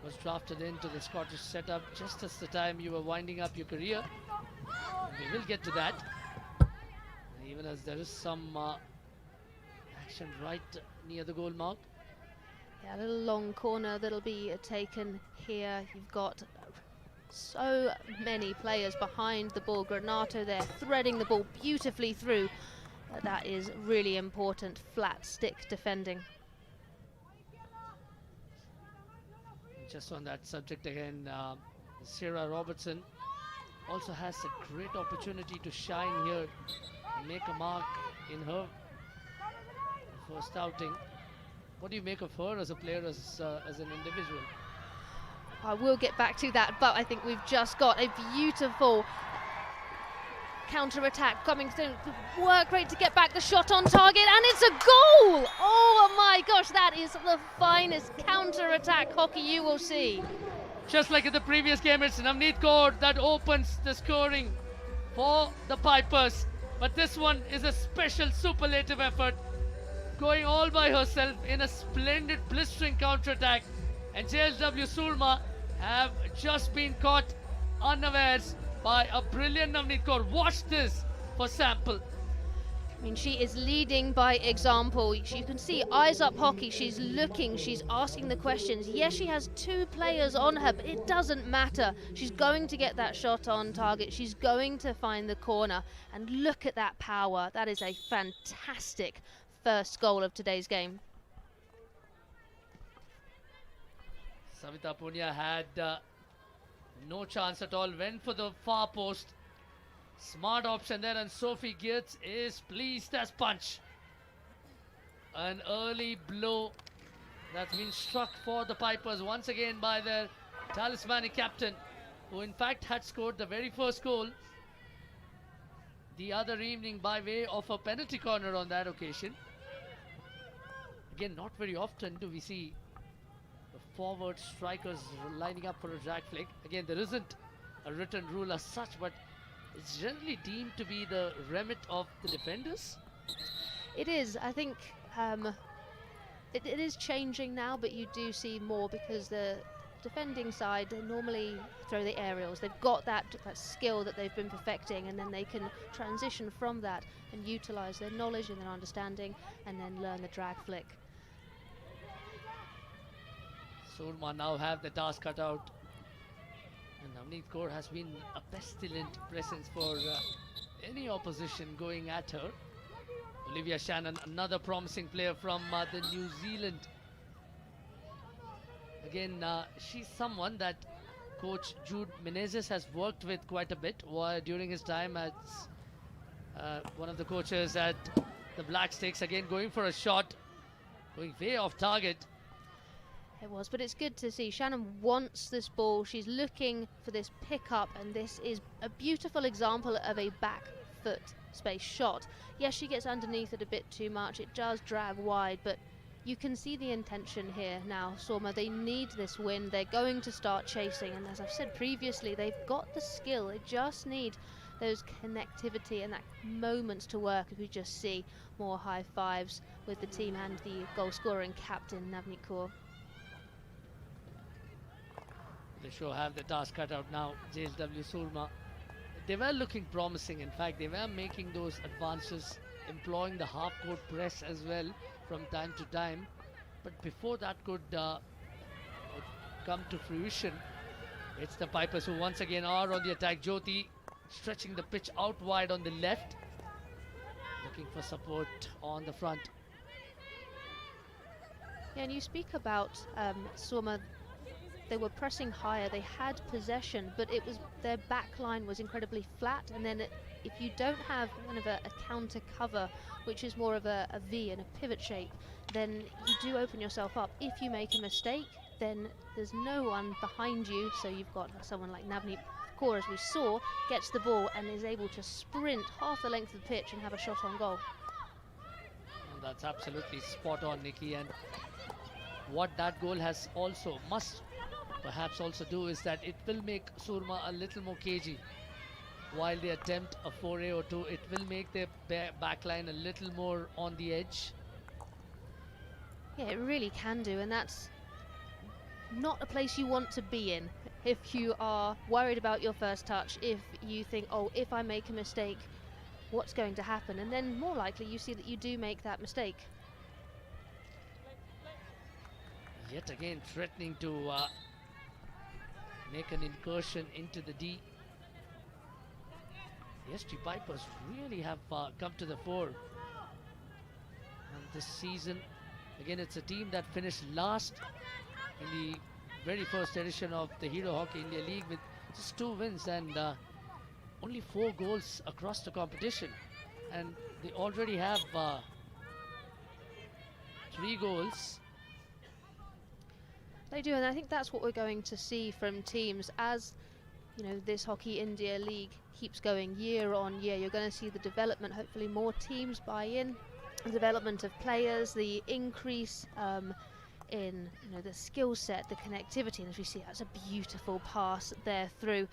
was drafted into the Scottish setup just as the time you were winding up your career. We will get to that, even as there is some action right near the goal mark. Yeah, a little long corner that'll be taken here. You've got so many players behind the ball. Granato there threading the ball beautifully through. That is really important, flat stick defending. Just on that subject again, Sarah Robertson also has a great opportunity to shine here and make a mark in her first outing. What do you make of her as a player, as an individual? I will get back to that, but I think we've just got a beautiful counter-attack coming through. Work rate to get back the shot on target, and it's a goal! Oh my gosh, that is the finest counter-attack hockey you will see. Just like in the previous game, it's Navneet Kaur that opens the scoring for the Pipers. But this one is a special superlative effort, going all by herself in a splendid blistering counter-attack. And JSW Surma have just been caught unawares by a brilliant Navneet Kaur. Watch this for sample. I mean, she is leading by example. You can see eyes up hockey. She's looking, she's asking the questions. Yes, she has two players on her, but it doesn't matter. She's going to get that shot on target. She's going to find the corner. And look at that power. That is a fantastic first goal of today's game. Savita Punya had no chance at all, went for the far post. Smart option there, and Sophie Geertz is pleased as punch. An early blow that's been struck for the Pipers once again by their talismanic captain, who in fact had scored the very first goal the other evening by way of a penalty corner on that occasion. Again, not very often do we see the forward strikers lining up for a drag flick. Again, there isn't a written rule as such, but it's generally deemed to be the remit of the defenders. It is. I think it is changing now, but you do see more because the defending side, they normally throw the aerials. They've got that skill that they've been perfecting, and then they can transition from that and utilize their knowledge and their understanding and then learn the drag flick. Surma now have the task cut out. And Navneet Kaur has been a pestilent presence for any opposition going at her. Olivia Shannon, another promising player from the New Zealand. Again, she's someone that Coach Jude Menezes has worked with quite a bit during his time as one of the coaches at the Black Sticks. Again, going for a shot, going way off target. It was, but it's good to see. Shannon wants this ball. She's looking for this pickup, and this is a beautiful example of a back foot space shot. Yes, she gets underneath it a bit too much. It does drag wide, but you can see the intention here now. Surma, they need this win. They're going to start chasing, and as I've said previously, they've got the skill. They just need those connectivity and that moments to work. If we just see more high fives with the team and the goal scoring captain, Navneet Kaur. They sure have the task cut out now, JSW Surma. They were looking promising. In fact, they were making those advances, employing the half-court press as well from time to time. But before that could come to fruition, it's the Pipers who once again are on the attack. Jyoti stretching the pitch out wide on the left, looking for support on the front. Yeah, and you speak about Surma. They were pressing higher, they had possession, but it was their back line was incredibly flat, and then if you don't have kind of a counter cover, which is more of a V and a pivot shape, then you do open yourself up. If you make a mistake, then there's no one behind you, so you've got someone like Navneet Kaur, as we saw, gets the ball and is able to sprint half the length of the pitch and have a shot on goal. That's absolutely spot on, Nikki. And what that goal has also must perhaps also do is that it will make Surma a little more cagey. While they attempt a foray or two, it will make their backline a little more on the edge. Yeah, it really can do, and that's not a place you want to be in if you are worried about your first touch, if you think, oh, if I make a mistake, what's going to happen? And then more likely you see that you do make that mistake. Yet again threatening to make an incursion into the D. The SG Pipers really have come to the fore. And this season, again, it's a team that finished last in the very first edition of the Hero Hockey India League with just 2 wins and only 4 goals across the competition. And they already have 3 goals. They do, and I think that's what we're going to see from teams as, you know, this Hockey India League keeps going year on year. You're going to see the development, hopefully more teams buy in, the development of players, the increase in, you know, the skill set, the connectivity, and as we see, that's a beautiful pass there through.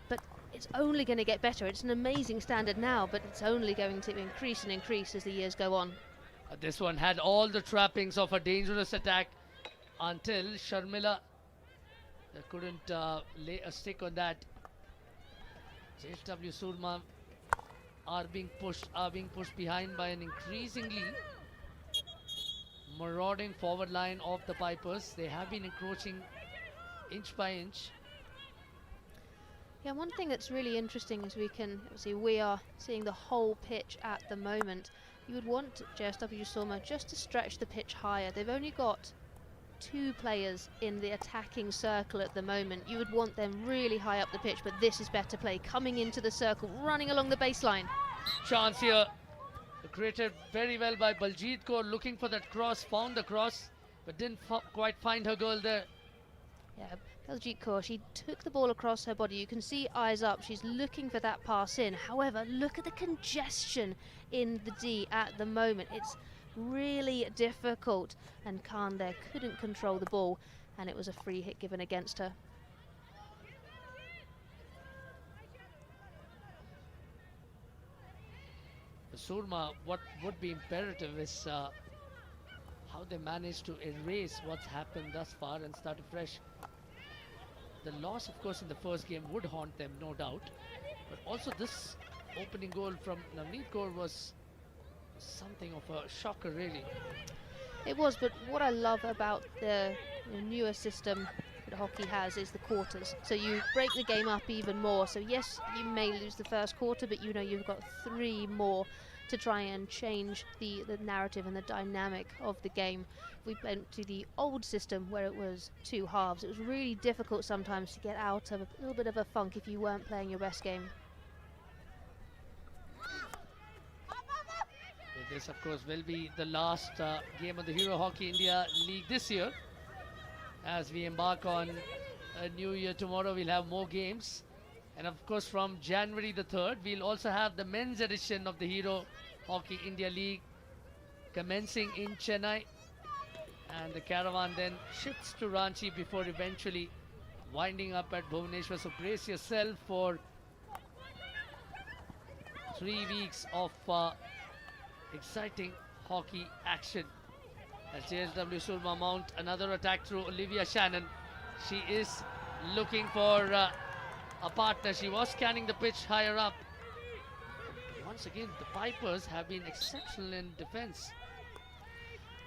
But it's only going to get better. It's an amazing standard now, but it's only going to increase and increase as the years go on. This one had all the trappings of a dangerous attack until Sharmila couldn't lay a stick on that. JSW Surma are being pushed behind by an increasingly marauding forward line of the Pipers. They have been encroaching inch by inch. Yeah, one thing that's really interesting is we are seeing the whole pitch at the moment. You would want JSW Surma just to stretch the pitch higher. They've only got 2 players in the attacking circle at the moment. You would want them really high up the pitch, but this is better play. Coming into the circle, running along the baseline. Chance here, created very well by Baljeet Kaur, looking for that cross, found the cross, but didn't quite find her goal there. Yeah, Baljeet Kaur, she took the ball across her body. You can see eyes up, she's looking for that pass in. However, look at the congestion in the D at the moment. It's really difficult, and Khan there couldn't control the ball, and it was a free hit given against her. For Surma, what would be imperative is how they manage to erase what's happened thus far and start afresh. The loss, of course, in the first game would haunt them, no doubt, but also this opening goal from Navneet Kaur was something of a shocker, really. It was, but what I love about the newer system that hockey has is the quarters. So you break the game up even more. So yes, you may lose the first quarter, but you know you've got 3 more to try and change the narrative and the dynamic of the game. We went to the old system where it was 2 halves. It was really difficult sometimes to get out of a little bit of a funk if you weren't playing your best game. This, of course, will be the last game of the Hero Hockey India League this year. As we embark on a new year tomorrow, we'll have more games. And of course, from January the 3rd, we'll also have the men's edition of the Hero Hockey India League commencing in Chennai. And the caravan then shifts to Ranchi before eventually winding up at Bhubaneswar. So brace yourself for 3 weeks of exciting hockey action as JSW Surma mount another attack through Olivia Shannon. She is looking for a partner. She was scanning the pitch higher up. Once again, the Pipers have been exceptional in defense.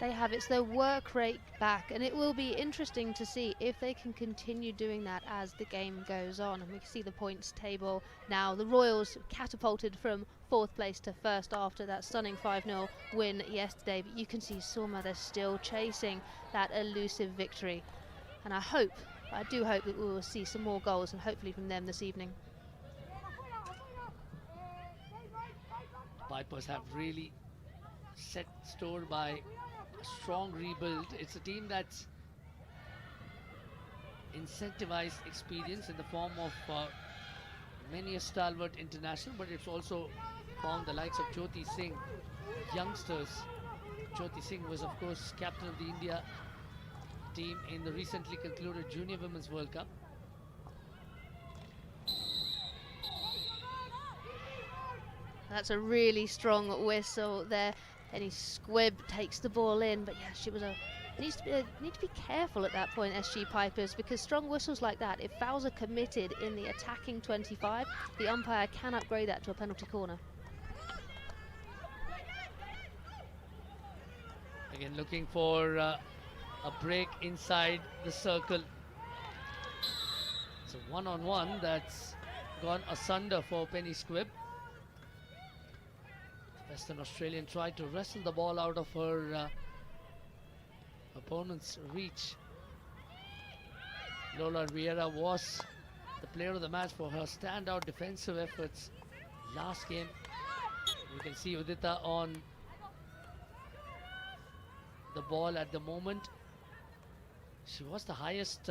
They have. It's their work rate back, and it will be interesting to see if they can continue doing that as the game goes on. And we can see the points table now. The Royals catapulted from 4th place to 1st after that stunning 5-0 win yesterday, but you can see Surma, they're still chasing that elusive victory, and I do hope that we will see some more goals, and hopefully from them this evening. Pipers have really set store by a strong rebuild. It's a team that's incentivized experience in the form of many a stalwart international, but it's also found the likes of Jyoti Singh, youngsters Jyoti Singh was, of course, captain of the India team in the recently concluded Junior Women's World Cup. That's a really strong whistle there. Penny Squibb takes the ball in, but yeah, she was need to be careful at that point, SG Pipers, because strong whistles like that, if fouls are committed in the attacking 25, the umpire can upgrade that to a penalty corner. Again, looking for a break inside the circle. It's a one-on-one that's gone asunder for Penny Squibb. Western Australian tried to wrestle the ball out of her opponent's reach. Lola Vieira was the player of the match for her standout defensive efforts last game. You can see Udita on the ball at the moment. She was the highest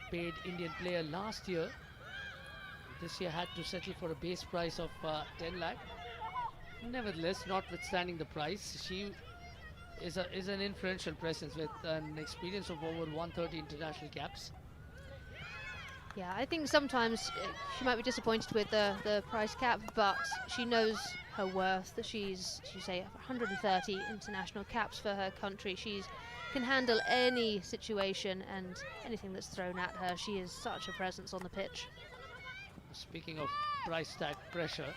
paid Indian player last year. This year had to settle for a base price of 10 lakh. Nevertheless, notwithstanding the price, she is an influential presence with an experience of over 130 international caps. Yeah, I think sometimes she might be disappointed with the price cap, but she knows her worth, that she's say 130 international caps for her country. She's can handle any situation and anything that's thrown at her. She is such a presence on the pitch. Speaking of price tag pressure,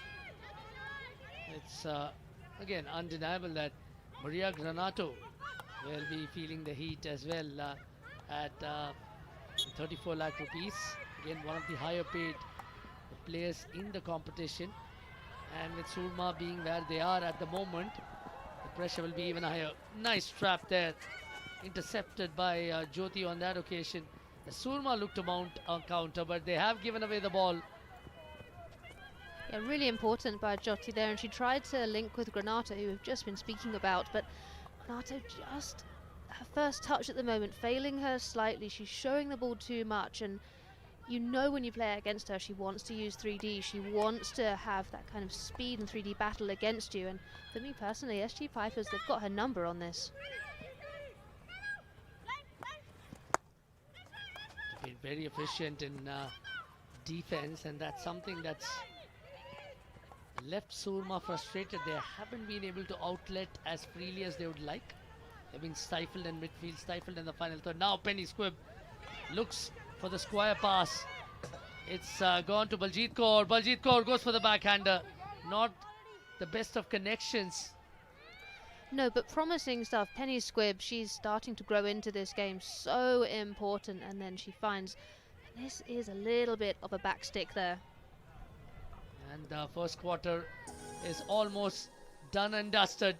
it's again undeniable that Maria Granato will be feeling the heat as well at 34 lakh rupees. Again, one of the higher paid players in the competition, and with Surma being where they are at the moment, the pressure will be even higher. Nice trap there, intercepted by Jyoti on that occasion. The Surma looked to mount a counter, but they have given away the ball. Yeah, really important by Jyoti there, and she tried to link with Granato, who we've just been speaking about, but Granato just, her first touch at the moment, failing her slightly. She's showing the ball too much, and you know when you play against her, she wants to use 3D. She wants to have that kind of speed and 3D battle against you, and for me personally, SG Pipers, they've got her number on this. Been very efficient in defense, and that's something that's left Surma frustrated. They haven't been able to outlet as freely as they would like. They've been stifled in midfield, stifled in the final third. Now Penny Squibb looks for the square pass. It's gone to Baljeet Kaur. Baljeet Kaur goes for the backhander. Not the best of connections. No, but promising stuff. Penny Squibb, she's starting to grow into this game. So important. And then she finds, this is a little bit of a backstick there. And the first quarter is almost done and dusted.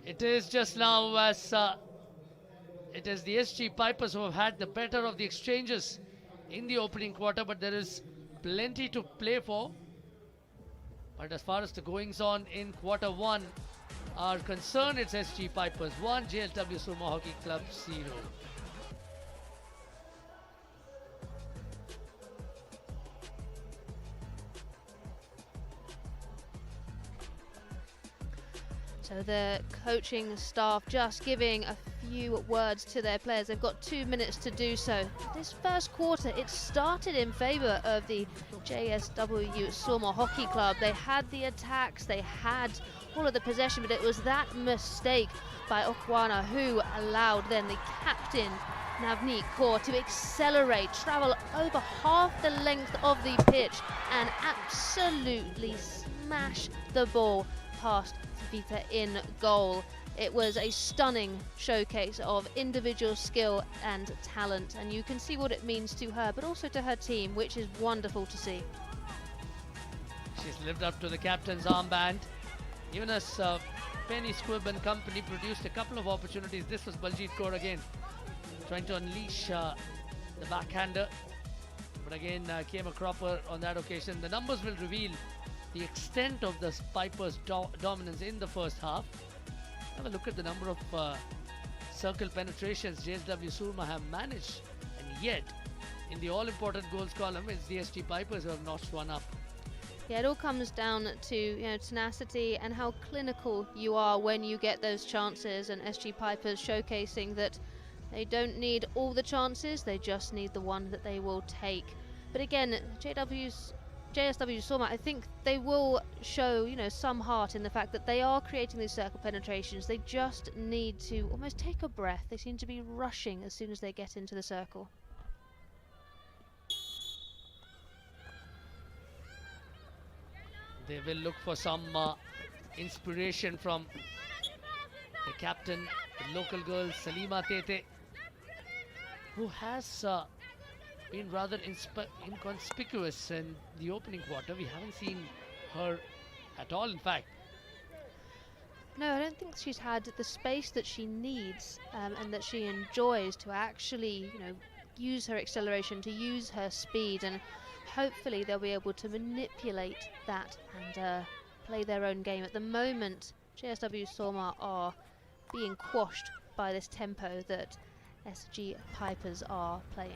It is just now as it is the SG Pipers who have had the better of the exchanges in the opening quarter, but there is plenty to play for. But as far as the goings on in quarter one are concerned, it's SG Pipers 1, JSW Sumo Hockey Club 0. So the coaching staff just giving a few words to their players. They've got 2 minutes to do so. This first quarter, it started in favour of the JSW Sumo Hockey Club. They had the attacks, they had all of the possession, but it was that mistake by Okwana who allowed then the captain, Navneet Kaur, to accelerate, travel over half the length of the pitch and absolutely smash the ball past Vita in goal. It was a stunning showcase of individual skill and talent, and you can see what it means to her, but also to her team, which is wonderful to see. She's lived up to the captain's armband. Even as Penny Squibb and company produced a couple of opportunities, this was Baljeet Kaur again trying to unleash the backhander, but again came a cropper on that occasion. The numbers will reveal the extent of the Pipers' dominance in the first half. Have a look at the number of circle penetrations JSW Surma have managed, and yet in the all-important goals column, it's the SG Pipers who have notched one up. Yeah, it all comes down to tenacity and how clinical you are when you get those chances, and SG Pipers showcasing that they don't need all the chances, they just need the one that they will take. But again, JSW Sorma, I think they will show some heart in the fact that they are creating these circle penetrations. They just need to almost take a breath. They seem to be rushing as soon as they get into the circle. They will look for some inspiration from the captain, the local girl Salima Tete, who has been rather inconspicuous in the opening quarter. We haven't seen her at all, in fact. No, I don't think she's had the space that she needs and that she enjoys to actually, use her acceleration, to use her speed, and hopefully they'll be able to manipulate that and play their own game. At the moment, JSW Sorma are being quashed by this tempo that SG Pipers are playing.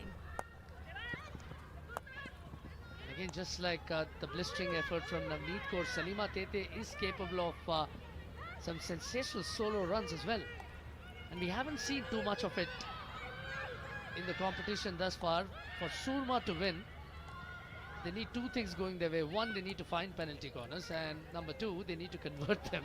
Again, just like the blistering effort from Navneet Kaur, Salima Tete is capable of some sensational solo runs as well. And we haven't seen too much of it in the competition thus far. For Surma to win, they need two things going their way. One, they need to find penalty corners, and number two, they need to convert them.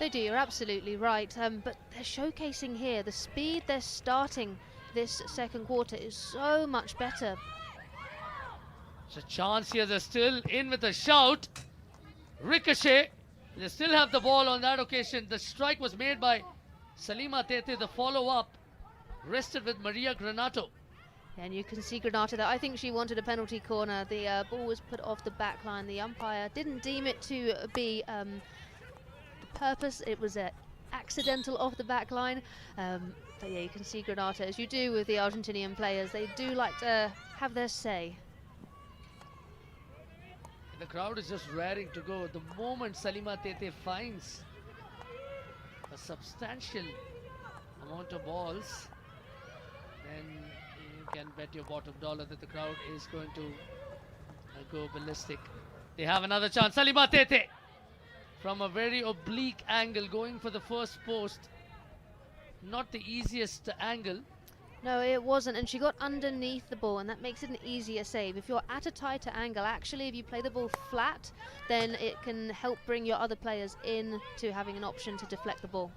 They do, you're absolutely right. But they're showcasing here the speed they're starting this second quarter is so much better. There's a chance here. They're still in with a shout. Ricochet. They still have the ball on that occasion. The strike was made by Salima Tete. The follow-up rested with Maria Granato. And you can see Granato there. I think she wanted a penalty corner. The ball was put off the back line. The umpire didn't deem it to be the purpose. It was accidental off the back line. But yeah, you can see Granato, as you do with the Argentinian players. They do like to have their say. The crowd is just raring to go. The moment Salima Tete finds a substantial amount of balls, then you can bet your bottom dollar that the crowd is going to go ballistic. They have another chance. Salima Tete from a very oblique angle going for the first post. Not the easiest angle. No, it wasn't, and she got underneath the ball, and that makes it an easier save. If you're at a tighter angle, actually, if you play the ball flat, then it can help bring your other players in to having an option to deflect the ball.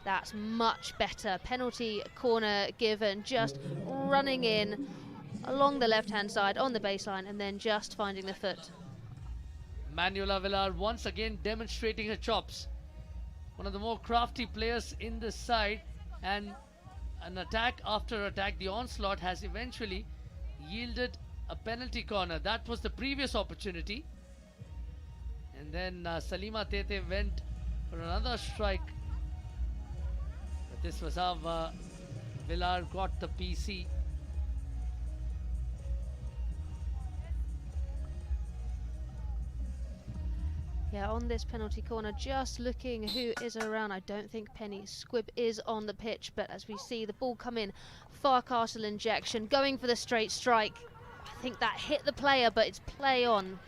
That's much better. Penalty corner given, just running in along the left-hand side on the baseline, and then just finding the foot. Manuela Villar once again demonstrating her chops. One of the more crafty players in this side, and an attack after attack, the onslaught has eventually yielded a penalty corner. That was the previous opportunity. And then Salima Tete went for another strike. But this was how Villar got the PC. Yeah, on this penalty corner, just looking who is around. I don't think Penny Squibb is on the pitch, but as we see the ball come in, far castle injection, going for the straight strike. I think that hit the player, but it's play on.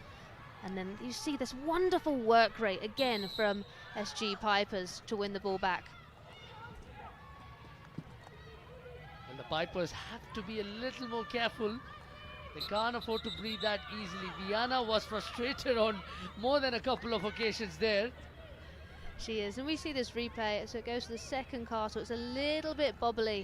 And then you see this wonderful work rate again from SG Pipers to win the ball back. And the Pipers have to be a little more careful. They can't afford to breathe that easily. Viana was frustrated on more than a couple of occasions there. She is, and we see this replay, so it goes to the second castle. It's a little bit bobbly.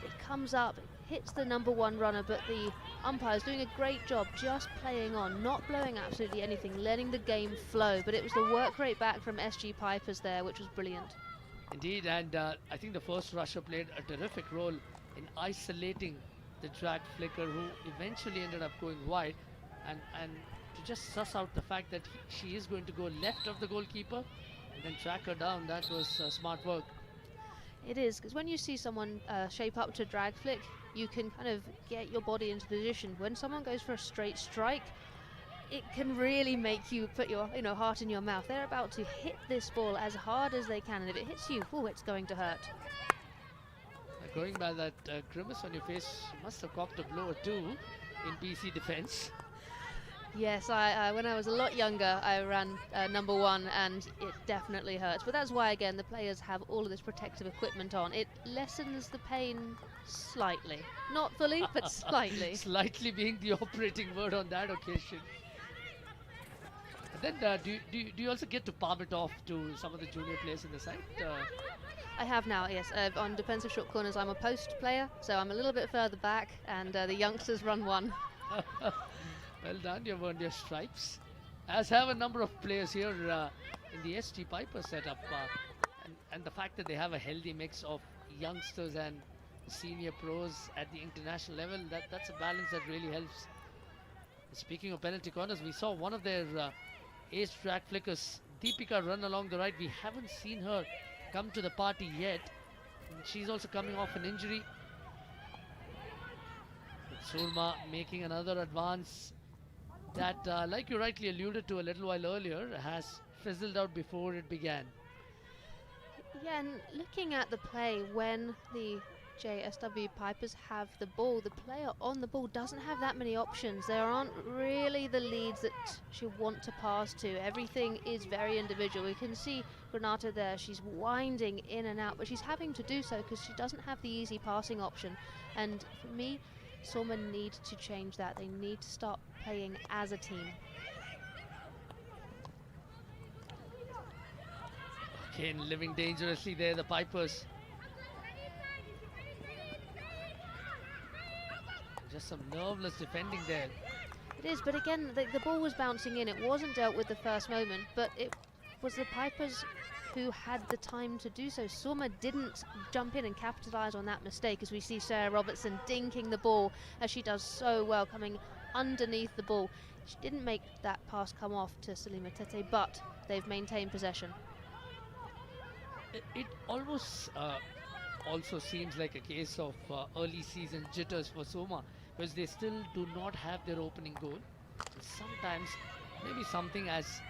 It comes up, hits the number one runner, but the umpire's doing a great job just playing on, not blowing absolutely anything, letting the game flow. But it was the work rate back from SG Pipers there, which was brilliant. Indeed, and I think the first rusher played a terrific role in isolating the drag flicker, who eventually ended up going wide, and to just suss out the fact that she is going to go left of the goalkeeper and then track her down. That was smart work. It is, because when you see someone shape up to drag flick, you can kind of get your body into position. When someone goes for a straight strike, it can really make you put your heart in your mouth. They're about to hit this ball as hard as they can, and if it hits you, it's going to hurt. Going by that grimace on your face, you must have copped a blow or two in PC defense. Yes, I when I was a lot younger, I ran number 1, and it definitely hurts. But that's why, again, the players have all of this protective equipment on. It lessens the pain slightly. Not fully, but slightly. Slightly being the operating word on that occasion. And then, do you also get to palm it off to some of the junior players in the side? I have now, yes. On defensive short corners, I'm a post player, so I'm a little bit further back, and the youngsters run one. Well done, you've earned your stripes. As have a number of players here in the SG Piper setup. And the fact that they have a healthy mix of youngsters and senior pros at the international level, that's a balance that really helps. Speaking of penalty corners, we saw one of their ace track flickers, Deepika, run along the right. We haven't seen her come to the party yet. And she's also coming off an injury. Surma making another advance that, like you rightly alluded to a little while earlier, has fizzled out before it began. Yeah, and looking at the play, when the JSW Pipers have the ball, the player on the ball doesn't have that many options. There aren't really the leads that she want to pass to. Everything is very individual. We can see Granata there. She's winding in and out, but she's having to do so because she doesn't have the easy passing option. And for me, Soma need to change that. They need to start playing as a team. Again, living dangerously there, the Pipers. Just some nerveless defending there. It is, but again, the ball was bouncing in. It wasn't dealt with the first moment, but it was the Pipers who had the time to do so. Soma didn't jump in and capitalise on that mistake, as we see Sarah Robertson dinking the ball, as she does so well, coming underneath the ball. She didn't make that pass come off to Salima Tete, but they've maintained possession. It almost also seems like a case of early season jitters for Soma, because they still do not have their opening goal. And sometimes maybe something as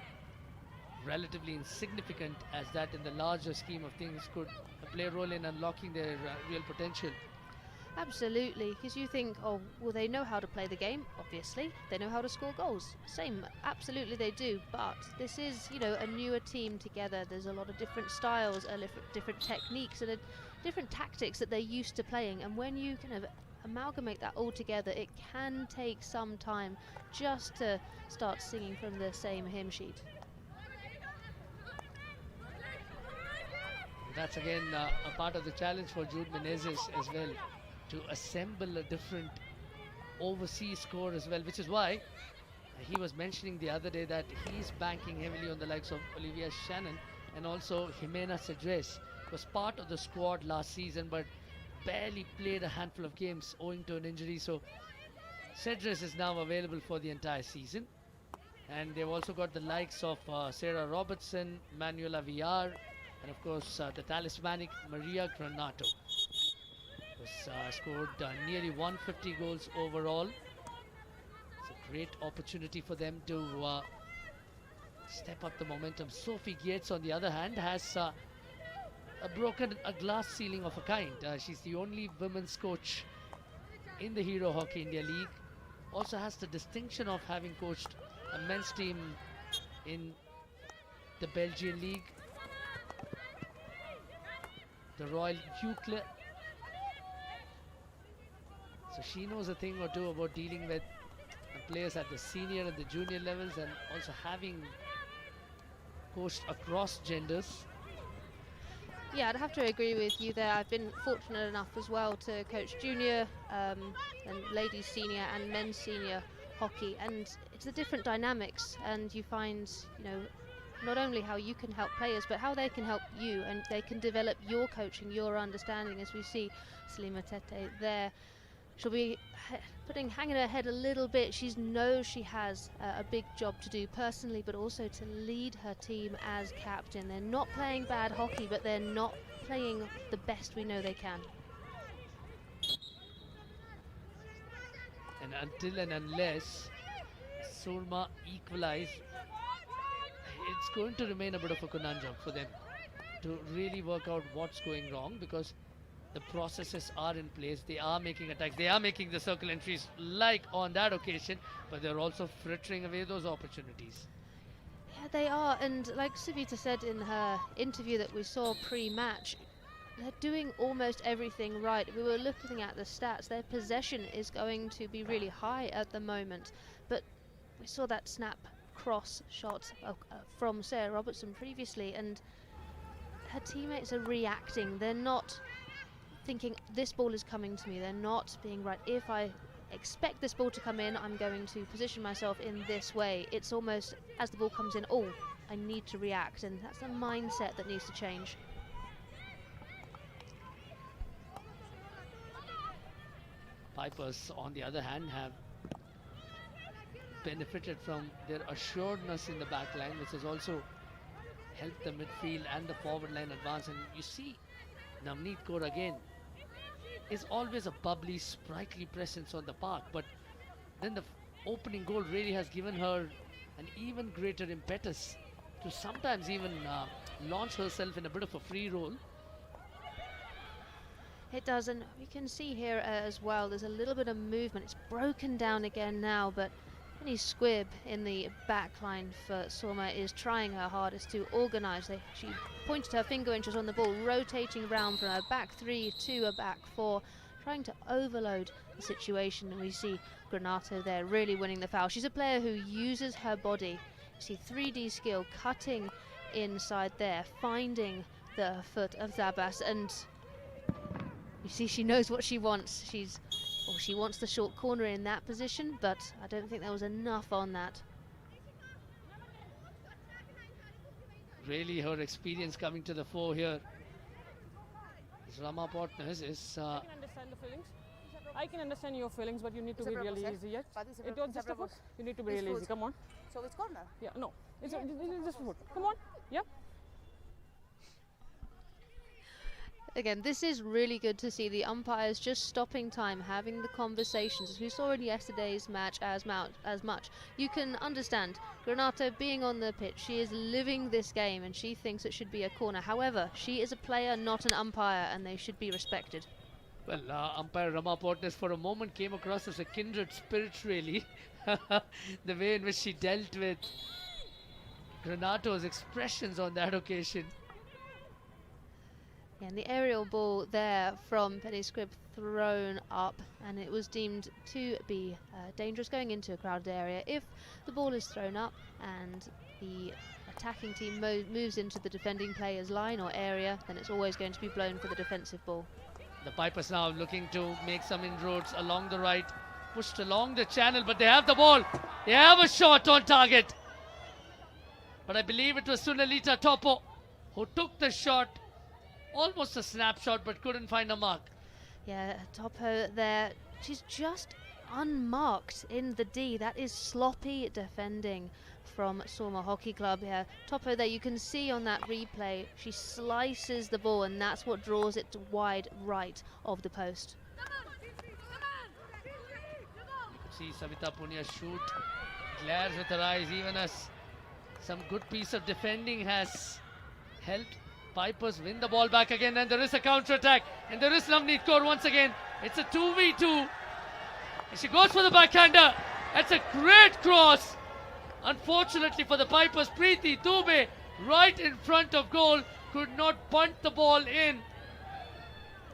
relatively insignificant as that in the larger scheme of things could play a role in unlocking their real potential. Absolutely, because you think, oh, well, they know how to play the game, obviously. They know how to score goals. Same, absolutely they do. But this is, you know, a newer team together. There's a lot of different styles, different techniques, and different tactics that they're used to playing. And when you kind of amalgamate that all together, it can take some time just to start singing from the same hymn sheet. That's again a part of the challenge for Jude Menezes as well, to assemble a different overseas score as well, which is why he was mentioning the other day that he's banking heavily on the likes of Olivia Shannon and also Jimena Cedres. Was part of the squad last season but barely played a handful of games owing to an injury, so Cedres is now available for the entire season. And they've also got the likes of Sarah Robertson, Manuela Villar, and of course the talismanic Maria Granato. Scored nearly 150 goals overall. It's a great opportunity for them to step up the momentum. Sophie Gates, on the other hand, has broken a glass ceiling of a kind. She's the only women's coach in the Hero Hockey India League. Also has the distinction of having coached a men's team in the Belgian League, the Royal Euclid. So she knows a thing or two about dealing with players at the senior and the junior levels, and also having coached across genders. Yeah, I'd have to agree with you there. I've been fortunate enough as well to coach junior and ladies senior and men's senior hockey, and it's the different dynamics, and you find, you know, not only how you can help players but how they can help you, and they can develop your coaching, your understanding, as we see Salima Tete there. She'll be hanging her head a little bit. She knows she has a big job to do personally, but also to lead her team as captain. They're not playing bad hockey, but they're not playing the best we know they can. And until and unless Surma equalize, it's going to remain a bit of a conundrum for them to really work out what's going wrong, because the processes are in place. They are making attacks. They are making the circle entries like on that occasion, but they're also frittering away those opportunities. Yeah, they are. And like Savita said in her interview that we saw pre-match, they're doing almost everything right. We were looking at the stats. Their possession is going to be really high at the moment. But we saw that snap cross shot from Sarah Robertson previously, and her teammates are reacting. They're not thinking this ball is coming to me. They're not being right. If I expect this ball to come in, I'm going to position myself in this way. It's almost as the ball comes in, oh, I need to react, and that's a mindset that needs to change. Pipers, on the other hand, have benefited from their assuredness in the back line, which has also helped the midfield and the forward line advance. And you see, Navneet Kaur again is always a bubbly, sprightly presence on the park, but then the opening goal really has given her an even greater impetus to sometimes even launch herself in a bit of a free role. It does, and we can see here as well, there's a little bit of movement. It's broken down again now, but Penny Squibb in the back line for Soma is trying her hardest to organise. She pointed her finger inches on the ball, rotating around from a back three to a back four, trying to overload the situation. And we see Granato there really winning the foul. She's a player who uses her body. You see 3D skill, cutting inside there, finding the foot of Zabas, and you see she knows what she wants. She wants the short corner in that position, but I don't think there was enough on that. Really her experience coming to the fore here. This Rama Partners is... I can understand the feelings. I can understand your feelings, but you need to be really easy. Yes? It was just a foot. You need to be really easy. Come on. So it's corner? Yeah, no. It's just a foot. Come on. Yeah. Again, this is really good to see the umpires just stopping time, having the conversations. As we saw in yesterday's match as much. You can understand Granato being on the pitch. She is living this game and she thinks it should be a corner. However, she is a player, not an umpire, and they should be respected. Well, umpire Rama Portnes for a moment came across as a kindred spirit, really. The way in which she dealt with Granato's expressions on that occasion. Yeah, and the aerial ball there from Penny Squibb thrown up, and it was deemed to be dangerous going into a crowded area. If the ball is thrown up and the attacking team moves into the defending player's line or area, then it's always going to be blown for the defensive ball. The Pipers now looking to make some inroads along the right, pushed along the channel, but they have the ball. They have a shot on target. But I believe it was Sunalita Topo who took the shot. Almost a snapshot, but couldn't find a mark. Yeah, Topo there. She's just unmarked in the D. That is sloppy defending from Soma Hockey Club here. Topo there, you can see on that replay, she slices the ball, and that's what draws it to wide right of the post. You can see Savita Punia shoot, glares with her eyes, even as some good piece of defending has helped Pipers win the ball back again, and there is a counter-attack, and there is Navneet Kaur once again. It's a 2v2, and she goes for the backhander. That's a great cross. Unfortunately for the Pipers, Preeti Dubey, right in front of goal, could not punt the ball in.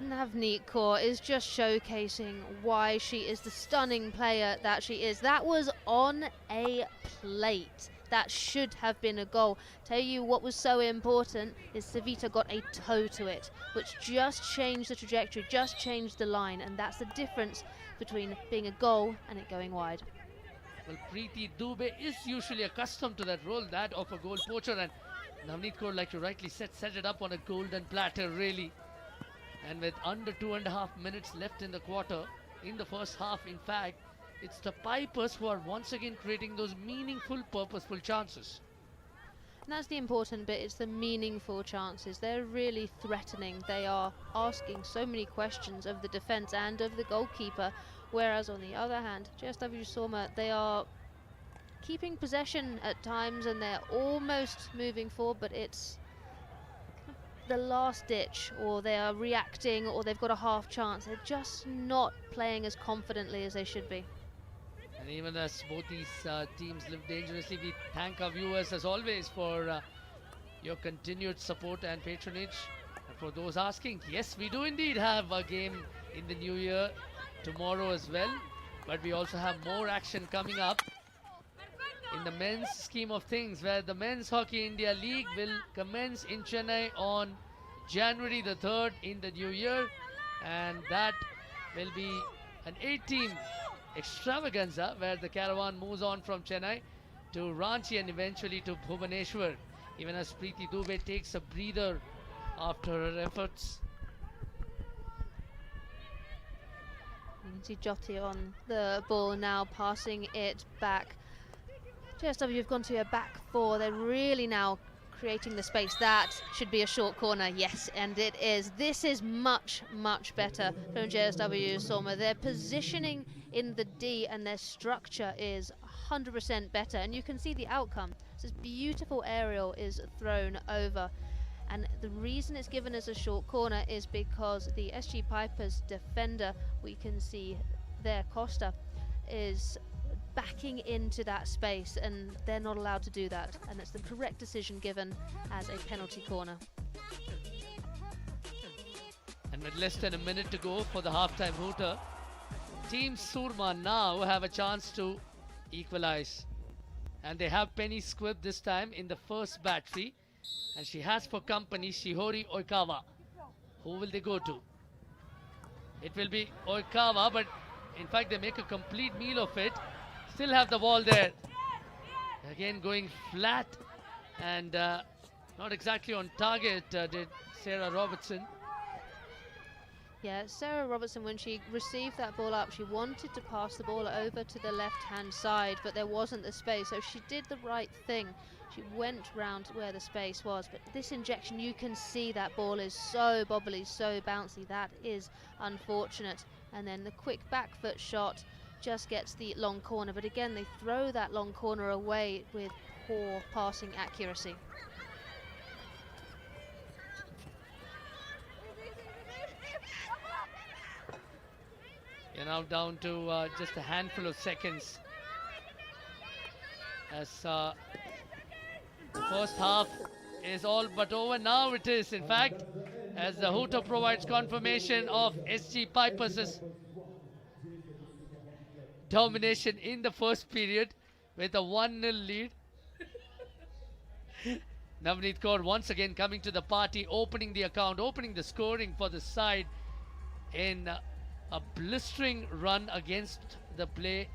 Navneet Kaur is just showcasing why she is the stunning player that she is. That was on a plate. That should have been a goal. Tell you what was so important is Savita got a toe to it, which just changed the trajectory, just changed the line, and that's the difference between being a goal and it going wide. Well, Preeti Dubey is usually accustomed to that role, that of a goal poacher, and Navneet Kaur, like you rightly said, set it up on a golden platter, really. And with under 2.5 minutes left in the quarter, in the first half, in fact, it's the Pipers who are once again creating those meaningful, purposeful chances. And that's the important bit, it's the meaningful chances. They're really threatening. They are asking so many questions of the defence and of the goalkeeper, whereas on the other hand, JSW Soma, they are keeping possession at times and they're almost moving forward, but it's the last ditch, or they are reacting, or they've got a half chance. They're just not playing as confidently as they should be. And even as both these teams live dangerously, we thank our viewers as always for your continued support and patronage. And for those asking, yes, we do indeed have a game in the new year tomorrow as well, but we also have more action coming up in the men's scheme of things, where the Men's Hockey India League will commence in Chennai on January the 3rd in the new year, and that will be an 8-team extravaganza where the caravan moves on from Chennai to Ranchi and eventually to Bhubaneswar, even as Preeti Dubey takes a breather after her efforts. You can see Jyoti on the ball now, passing it back. JSW have gone to a back four. They're really now creating the space. That should be a short corner, yes, and it is. This is much, much better from JSW, Soma. Their positioning in the D and their structure is 100% better, and you can see the outcome. This beautiful aerial is thrown over, and the reason it's given as a short corner is because the SG Pipers defender, we can see there, Costa, is backing into that space, and they're not allowed to do that, and it's the correct decision given as a penalty corner. And with less than a minute to go for the halftime hooter, Team Surma now have a chance to equalize, and they have Penny Squibb this time in the first battery, and she has for company Shihori Oikawa. Who will they go to? It will be Oikawa, but in fact they make a complete meal of it. Still have the ball there. Again going flat and not exactly on target, did Sarah Robertson. Yeah, Sarah Robertson, when she received that ball up, she wanted to pass the ball over to the left-hand side, but there wasn't the space, so she did the right thing. She went round where the space was, but this injection, you can see that ball is so bobbly, so bouncy. That is unfortunate. And then the quick back foot shot just gets the long corner, but again they throw that long corner away with poor passing accuracy. You're now down to just a handful of seconds as the first half is all but over. Now it is, in fact, as the hooter provides confirmation of SG Pipers' domination in the first period with a 1-0 lead. Navneet Kaur once again coming to the party, opening the account, opening the scoring for the side in a blistering run against the play,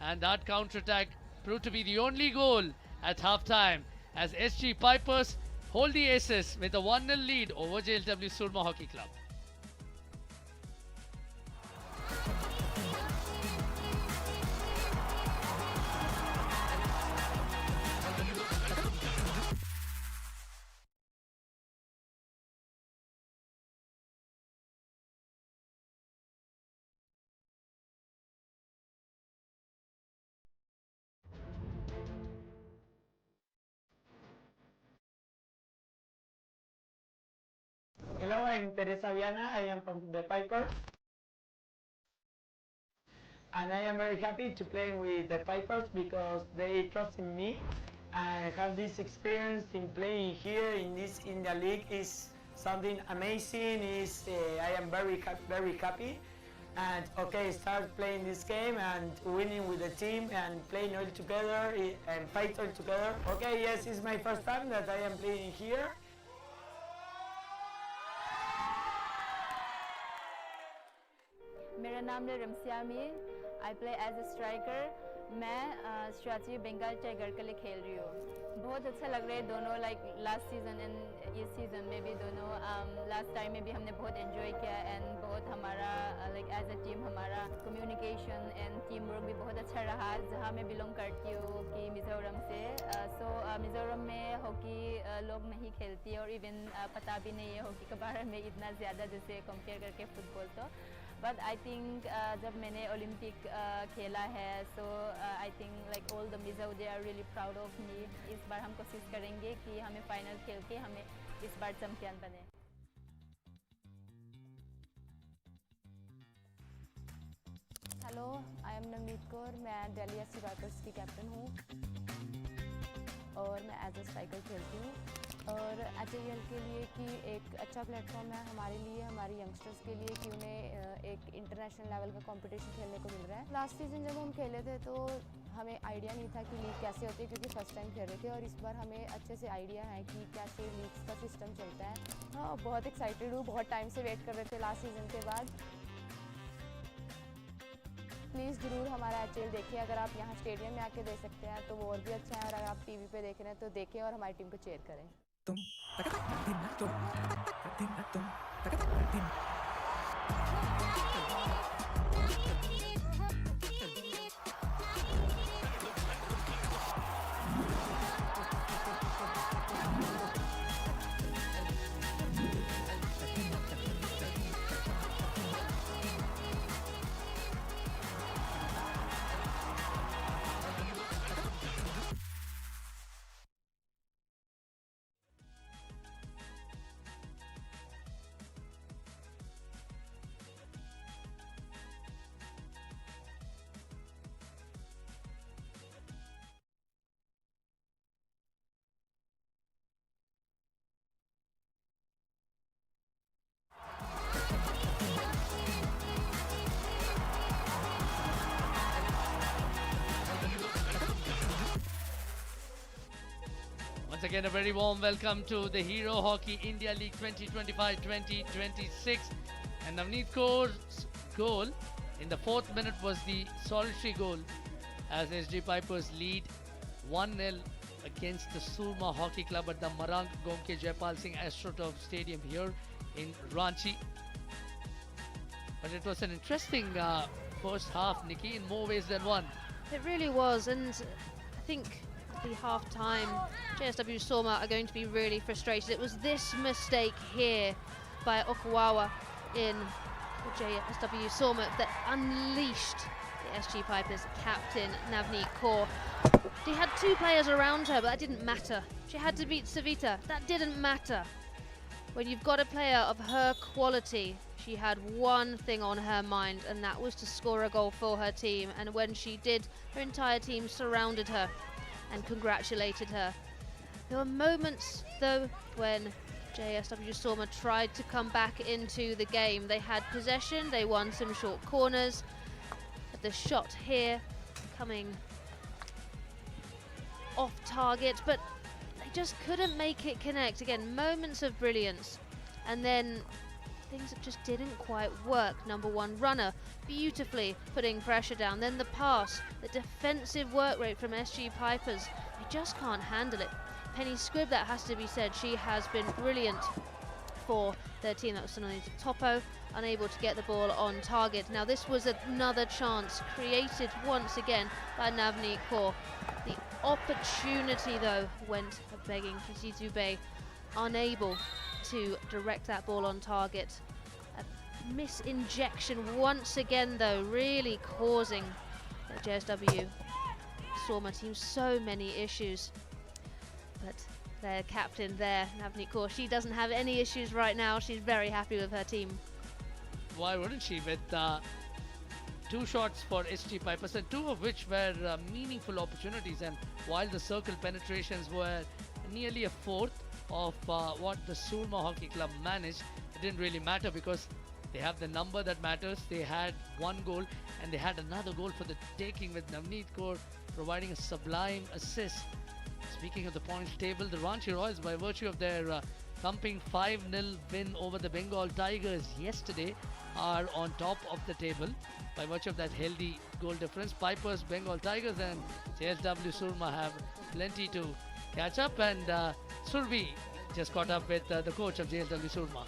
and that counter-attack proved to be the only goal at halftime as SG Pipers hold the aces with a 1-0 lead over JSW Surma Hockey Club. Hello, I'm Teresa Viana. I am from the Pipers. And I am very happy to play with the Pipers because they trust in me. And have this experience in playing here in this India League is something amazing. I am very happy. And okay, start playing this game and winning with the team and playing all together and fight all together. Okay, yes, it's my first time that I am playing here. मेरा नाम है Ramsiami. I play as a striker. मैं स्ट्रैटेजी Bengal tiger के लिए खेल रही हूँ। बहुत अच्छा लग रहा है दोनों, लाइक लास्ट सीज़न एंड इस सीज़न में भी दोनों लास्ट टाइम में भी हमने बहुत एंजॉय किया एंड बहुत हमारा लाइक एज अ टीम हमारा कम्युनिकेशन एंड टीम वर्क भी बहुत अच्छा रहा। जहाँ मैं बिलोंग करती हूँ कि मिज़ोरम से, सो मिज़ोरम में हॉकी लोग नहीं खेलती और इवन पता भी नहीं है हॉकी के बारे में इतना ज़्यादा जैसे कंपेयर करके फुटबॉल। तो बट आई थिंक जब मैंने ओलंपिक खेला है, so I think like all the Mizo they are really proud of me. इस बार हम कोशिश करेंगे कि हमें फाइनल खेल के हमें इस बार चैम्पियन बने। Hello, I am Navneet Kaur, मैं दिल्ली एससी वाइपर्स की कैप्टन हूँ और मैं एज ए स्ट्राइकर खेलती हूँ। और एचआईएल के लिए कि एक अच्छा प्लेटफॉर्म है हमारे लिए, हमारे यंगस्टर्स के लिए कि उन्हें एक इंटरनेशनल लेवल का कंपटीशन खेलने को मिल रहा है। लास्ट सीजन जब हम खेले थे तो हमें आइडिया नहीं था कि लीग कैसे होती है, क्योंकि फर्स्ट टाइम खेल रहे थे, और इस बार हमें अच्छे से आइडिया है कि कैसे लीग्स का सिस्टम चलता है। हाँ, बहुत एक्साइटेड हूँ, बहुत टाइम से वेट कर रहे थे लास्ट सीजन के बाद। प्लीज़ ज़रूर हमारा एचएल देखिए, अगर आप यहाँ स्टेडियम में आके देख सकते हैं तो वो और भी अच्छा है, और अगर आप टीवी पे देख रहे हैं तो देखें और हमारी टीम को चेयर करें। Once again, a very warm welcome to the Hero Hockey India League 2025-2026. And Navneet Kaur's goal in the 4th minute was the solitary goal as SG Pipers lead 1-0 against the Surma Hockey Club at the Marang Gomke Jaipal Singh AstroTurf Stadium here in Ranchi. But it was an interesting first half, Nikki, in more ways than one. It really was, and I think the half-time JSW Surma are going to be really frustrated. It was this mistake here by Okawawa in the JSW Surma that unleashed the SG Pipers captain Navneet Kaur. She had 2 players around her, but that didn't matter. She had to beat Savita. That didn't matter. When you've got a player of her quality, she had one thing on her mind, and that was to score a goal for her team. And when she did, her entire team surrounded her and congratulated her. There were moments though when JSW Surma tried to come back into the game. They had possession, they won some short corners, but the shot here coming off target, but they just couldn't make it connect. Again, moments of brilliance, and then things that just didn't quite work. Number 1 runner beautifully putting pressure down, then the pass, the defensive work rate from SG Pipers, they just can't handle it. Penny Squibb, that has to be said, she has been brilliant for their team. That was Sonali Topo, unable to get the ball on target. Now this was another chance created once again by Navneet Kaur. The opportunity though went begging for Zizube, unable to direct that ball on target. A misinjection once again though, really causing the JSW Surma team so many issues. But their captain there, Navneet Kaur, she doesn't have any issues right now. She's very happy with her team. Why wouldn't she? With 2 shots for SG Pipers, and 2 of which were meaningful opportunities, and while the circle penetrations were nearly a fourth of what the Surma Hockey Club managed, it didn't really matter because they have the number that matters. They had 1 goal and they had another goal for the taking, with Navneet Kaur providing a sublime assist. Speaking of the points table, the Ranchi Royals, by virtue of their thumping 5-0 win over the Bengal Tigers yesterday, are on top of the table by virtue of that healthy goal difference. Pipers, Bengal Tigers and JSW Surma have plenty to catch up, and Survi just caught up with the coach of JSW Surma.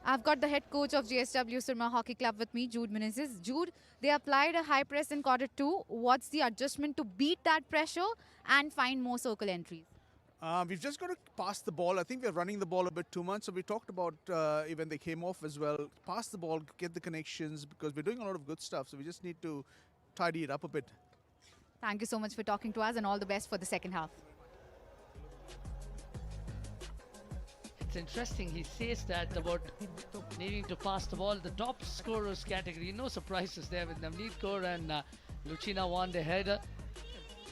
I've got the head coach of JSW Surma Hockey Club with me, Jude Menezes. Jude, they applied a high press in quarter 2. What's the adjustment to beat that pressure and find more circle entries? We've just got to pass the ball. I think we're running the ball a bit too much. So we talked about when they came off as well. Pass the ball, get the connections, because we're doing a lot of good stuff. So we just need to tidy it up a bit. Thank you so much for talking to us, and all the best for the second half. it's interesting. He says that about needing to pass the ball. The top scorers category, no surprises there with Navneet Kaur and Lucina won the header.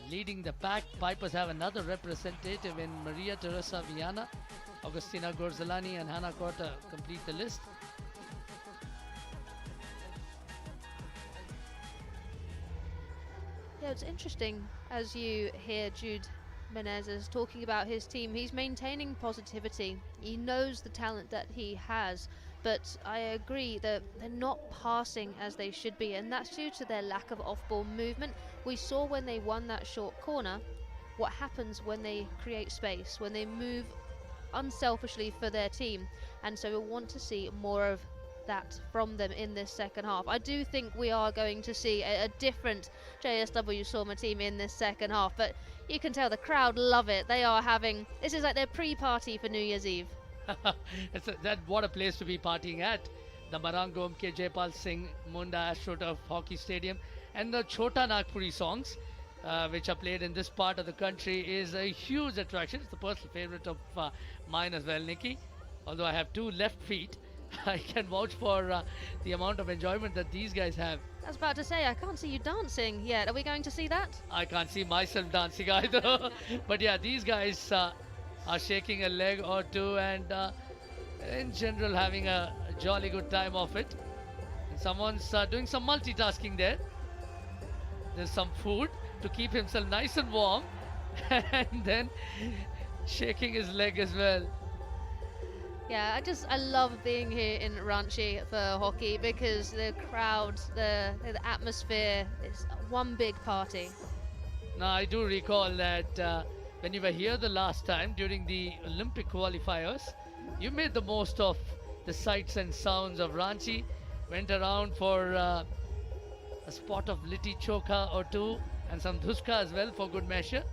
Leading the pack, Pipers have another representative in Maria Teresa Viana. Augustina Gorzalani and Hannah Cotta complete the list. Yeah, it's interesting as you hear Jude Menezes talking about his team. He's maintaining positivity. He knows the talent that he has, but I agree that they're not passing as they should be, and that's due to their lack of off-ball movement. We saw when they won that short corner what happens when they create space, when they move unselfishly for their team, and so we want to see more of that from them in this second half. I do think we are going to see a different JSW Sorma team in this second half, but you can tell the crowd love it. They are having, this is like their pre-party for New Year's Eve. What a place to be partying at. The Marangom Ke Jaipal Singh Munda AstroTurf Hockey Stadium, and the Chota Nagpuri songs which are played in this part of the country is a huge attraction. It's the personal favorite of mine as well, Nikki. Although I have two left feet, I can vouch for the amount of enjoyment that these guys have. I was about to say, I can't see you dancing yet. Are we going to see that? I can't see myself dancing either. But yeah, these guys are shaking a leg or two and in general having a jolly good time of it. And someone's doing some multitasking there. There's some food to keep himself nice and warm and then shaking his leg as well. Yeah, I love being here in Ranchi for hockey because the crowd, the atmosphere is one big party. Now, I do recall that when you were here the last time during the Olympic qualifiers, you made the most of the sights and sounds of Ranchi, went around for a spot of litti choka or two and some dhuska as well for good measure.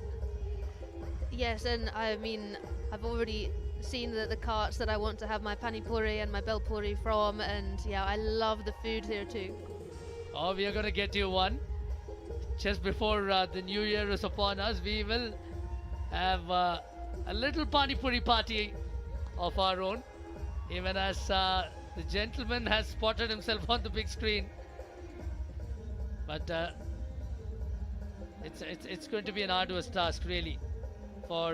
Yes, and I mean, I've already seen the carts that I want to have my pani puri and my bel puri from, and yeah, I love the food here too. Oh, we are going to get you one. Just before the new year is upon us, we will have a little pani puri party of our own, even as the gentleman has spotted himself on the big screen. But it's going to be an arduous task really for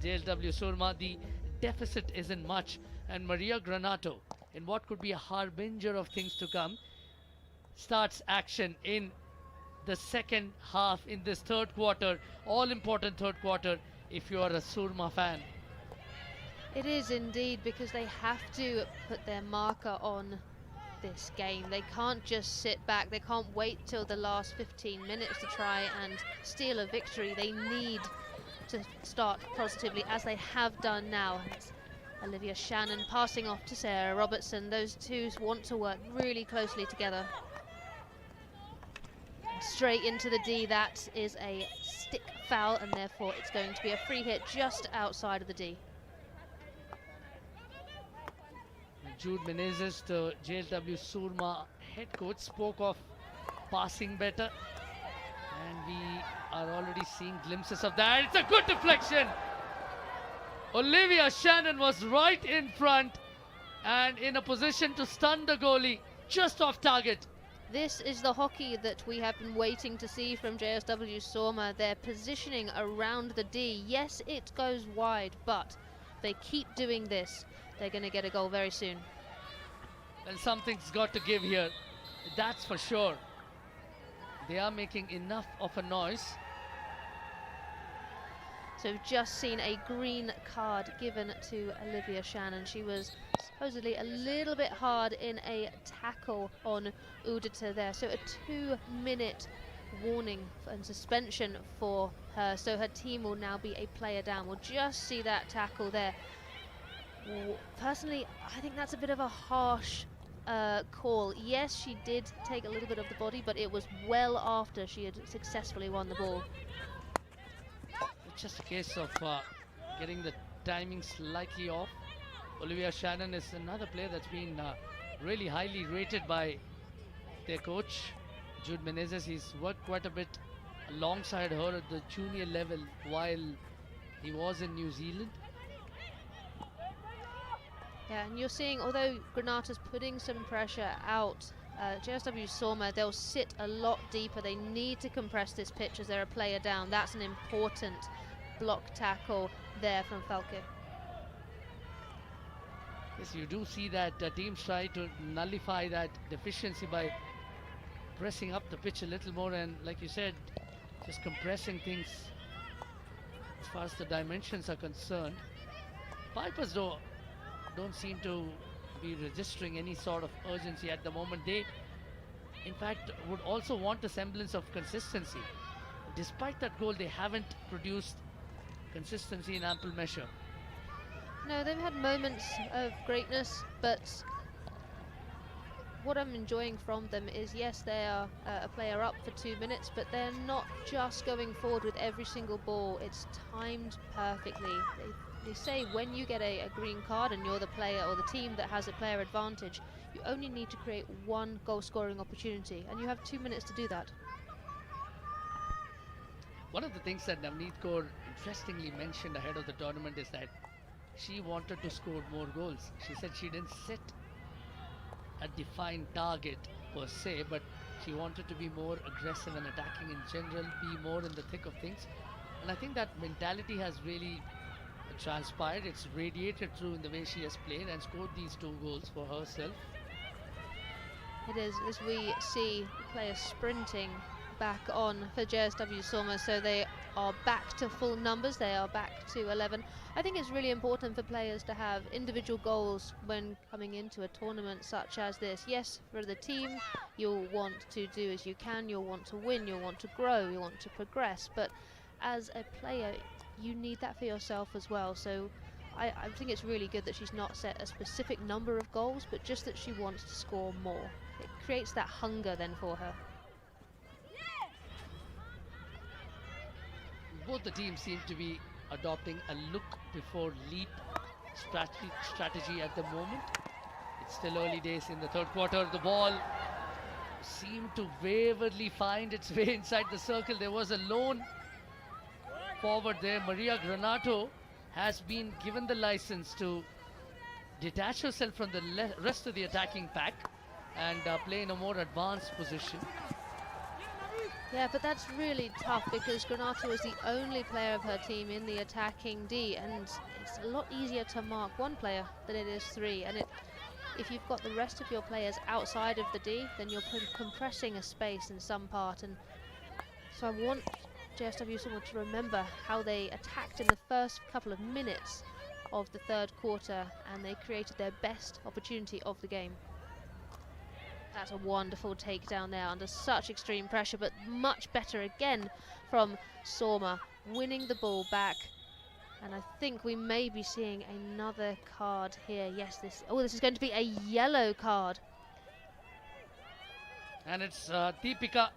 JSW Surma. The deficit isn't much, and Maria Granato, in what could be a harbinger of things to come, starts action in the second half in this third quarter, all important third quarter if you are a Surma fan. It is indeed, because they have to put their marker on this game. They can't just sit back, they can't wait till the last 15 minutes to try and steal a victory. They need to start positively, as they have done now. It's Olivia Shannon passing off to Sarah Robertson. Those two want to work really closely together. Straight into the D. That is a stick foul, and therefore it's going to be a free hit just outside of the D. Jude Menezes, the JSW Surma head coach, spoke of passing better, and we are already seeing glimpses of that. It's a good deflection. Olivia Shannon was right in front and in a position to stun the goalie, just off target. This is the hockey that we have been waiting to see from JSW Surma. Their positioning around the D. Yes, it goes wide, but they keep doing this, they're going to get a goal very soon. Well, something's got to give here, that's for sure. They are making enough of a noise. So we've just seen a green card given to Olivia Shannon. She was supposedly a little bit hard in a tackle on Udita there. So a 2-minute warning and suspension for her. So her team will now be a player down. We'll just see that tackle there. Personally, I think that's a bit of a harsh call. Yes, she did take a little bit of the body, but it was well after she had successfully won the ball. It's just a case of getting the timing slightly off. Olivia Shannon is another player that's been really highly rated by their coach, Jude Menezes. He's worked quite a bit alongside her at the junior level while he was in New Zealand. Yeah, and you're seeing, although Granata's putting some pressure out, JSW Soma, they'll sit a lot deeper. They need to compress this pitch as they're a player down. That's an important block tackle there from Falke. Yes, you do see that teams try to nullify that deficiency by pressing up the pitch a little more, and like you said, just compressing things as far as the dimensions are concerned. Pipers though don't seem to be registering any sort of urgency at the moment. They in fact would also want a semblance of consistency. Despite that goal, they haven't produced consistency in ample measure. No, they've had moments of greatness, but what I'm enjoying from them is, yes, they are a player up for 2 minutes, but they're not just going forward with every single ball. It's timed perfectly. They say when you get a green card and you're the player or the team that has a player advantage, you only need to create one goal scoring opportunity, and you have 2 minutes to do that. One of the things that Navneet Kaur interestingly mentioned ahead of the tournament is that she wanted to score more goals. She said she didn't set a defined target per se, but she wanted to be more aggressive and attacking in general, be more in the thick of things. And I think that mentality has really transpired. It's radiated through in the way she has played and scored these 2 goals for herself. It is, as we see players sprinting back on for JSW Soma, so they are back to full numbers, they are back to 11. I think it's really important for players to have individual goals when coming into a tournament such as this. Yes, for the team, you'll want to do as you can, you'll want to win, you'll want to grow, you'll want to progress, but as a player, you need that for yourself as well. So I think it's really good that she's not set a specific number of goals, but just that she wants to score more. It creates that hunger then for her. Both the teams seem to be adopting a look before leap strategy at the moment. It's still early days in the third quarter. The ball seemed to waywardly find its way inside the circle. There was a lone forward there. Maria Granato has been given the license to detach herself from the rest of the attacking pack and play in a more advanced position. Yeah, but that's really tough because Granato is the only player of her team in the attacking D, and it's a lot easier to mark one player than it is 3. And if you've got the rest of your players outside of the D, then you're compressing a space in some part. And so I want JSW Soma to remember how they attacked in the first couple of minutes of the third quarter, and they created their best opportunity of the game. That's a wonderful takedown there under such extreme pressure, but much better again from Soma, winning the ball back. And I think we may be seeing another card here. Yes, this is going to be a yellow card. And it's Deepika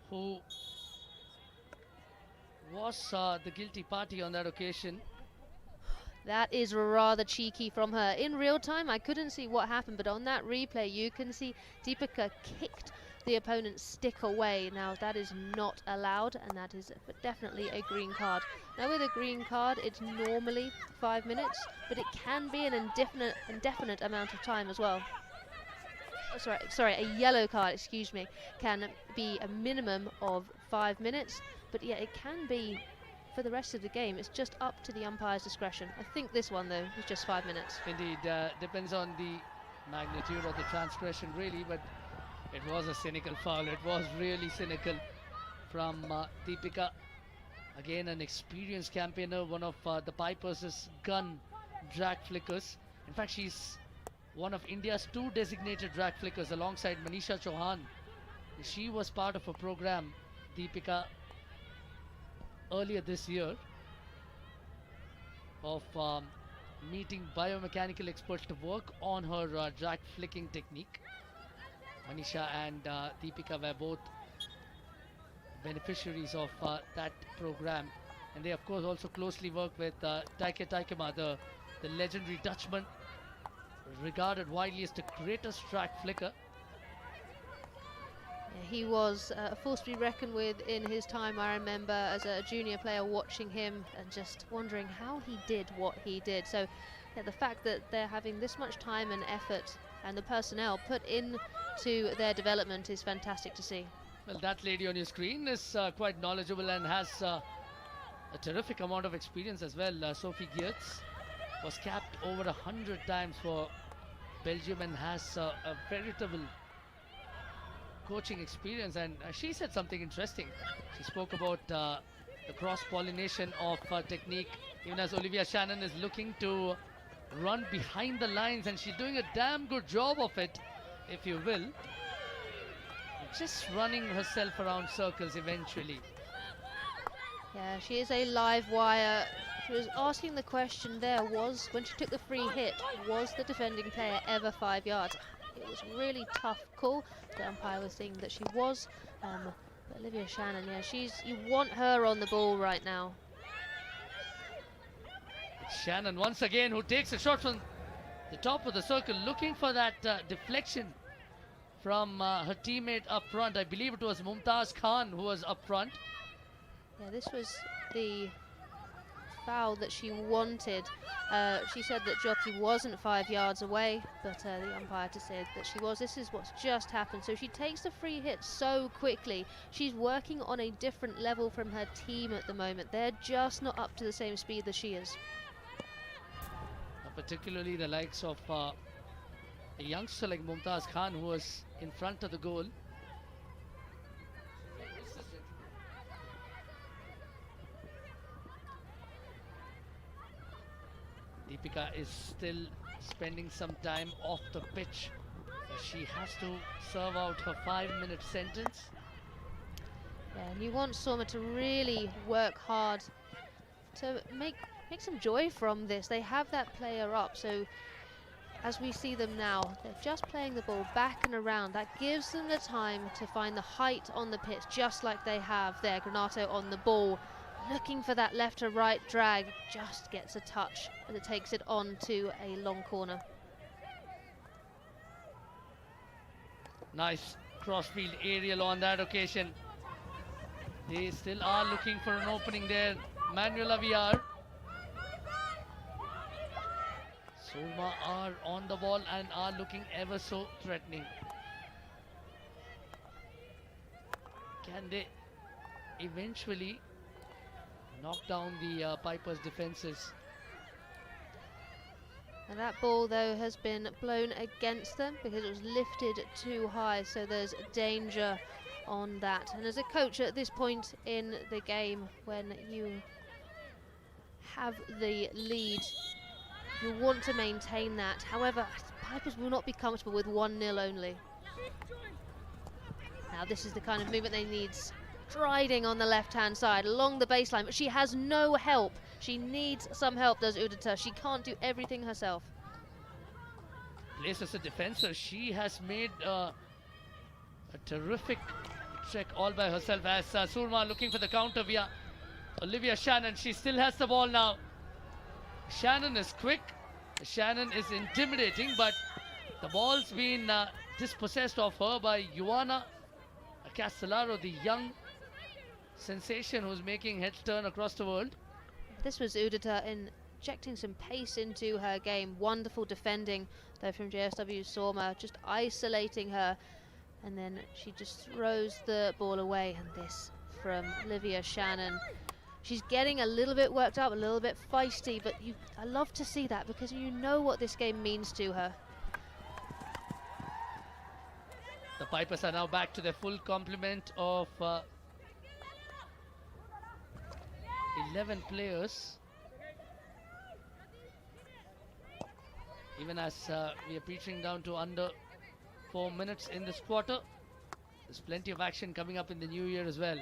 who was the guilty party on that occasion. That is rather cheeky from her. In real time, I couldn't see what happened, but on that replay, you can see Deepika kicked the opponent's stick away. Now, that is not allowed, and that is definitely a green card. Now, with a green card, it's normally 5 minutes, but it can be an indefinite amount of time as well. Oh, sorry, a yellow card, excuse me, can be a minimum of 5 minutes, but yeah, it can be for the rest of the game. It's just up to the umpire's discretion. I think this one, though, is just 5 minutes. Indeed, depends on the magnitude of the transgression, really, but it was a cynical foul. It was really cynical from Deepika. Again, an experienced campaigner, one of the Pipers' gun drag flickers. In fact, she's one of India's 2 designated drag flickers alongside Manisha Chauhan. She was part of a program, Deepika, earlier this year of meeting biomechanical experts to work on her drag flicking technique. Manisha and Deepika were both beneficiaries of that program, and they of course also closely work with Taike Taikema, the legendary Dutchman, regarded widely as the greatest drag flicker. He was a force to be reckoned with in his time. I remember as a junior player watching him and just wondering how he did what he did. So yeah, the fact that they're having this much time and effort and the personnel put into their development is fantastic to see. Well, that lady on your screen is quite knowledgeable and has a terrific amount of experience as well. Sophie Geertz was capped over 100 times for Belgium and has a veritable coaching experience, and she said something interesting. She spoke about the cross-pollination of technique, even as Olivia Shannon is looking to run behind the lines, and she's doing a damn good job of it, if you will. Just running herself around circles eventually. Yeah, she is a live wire. She was asking the question there, was when she took the free hit, was the defending player ever 5 yards? It was a really tough call. The umpire was saying that she was. But Olivia Shannon, yeah, you want her on the ball right now. It's Shannon once again who takes a shot from the top of the circle, looking for that deflection from her teammate up front. I believe it was Mumtaz Khan who was up front. Yeah, this was the foul that she wanted. She said that Jyoti wasn't 5 yards away, but the umpire said that she was. This is what's just happened. So she takes the free hit so quickly. She's working on a different level from her team at the moment. They're just not up to the same speed that she is. Particularly the likes of a youngster like Mumtaz Khan, who was in front of the goal. Deepika is still spending some time off the pitch. She has to serve out her 5-minute sentence. Yeah, and you want Soma to really work hard to make some joy from this. They have that player up, so as we see them now, they're just playing the ball back and around. That gives them the time to find the height on the pitch, just like they have there. Granato on the ball, looking for that left to right drag, just gets a touch as it takes it on to a long corner. Nice crossfield aerial on that occasion. They still are looking for an opening there. Manuela Villar. Surma are on the ball and are looking ever so threatening. Can they eventually knock down the Pipers' defenses? And that ball, though, has been blown against them because it was lifted too high, so there's danger on that. And as a coach at this point in the game, when you have the lead, you want to maintain that. However, Pipers will not be comfortable with 1-0 only. Now this is the kind of movement they need. Striding on the left-hand side along the baseline, but she has no help. She needs some help, does Udita. She can't do everything herself. Placed as a defender, she has made a terrific check all by herself, as Surma looking for the counter via Olivia Shannon. She still has the ball now. Shannon is quick, Shannon is intimidating, but the ball's been dispossessed of her by Ioana Castellaro, the young sensation who's making heads turn across the world. This was Udita injecting some pace into her game. Wonderful defending though from JSW Soma, just isolating her, and then she just throws the ball away. And this from Olivia Shannon. She's getting a little bit worked up, a little bit feisty, but I love to see that because you know what this game means to her. The Pipers are now back to their full complement of 11 players. Even as we are pitching down to under 4 minutes in this quarter, there's plenty of action coming up in the new year as well.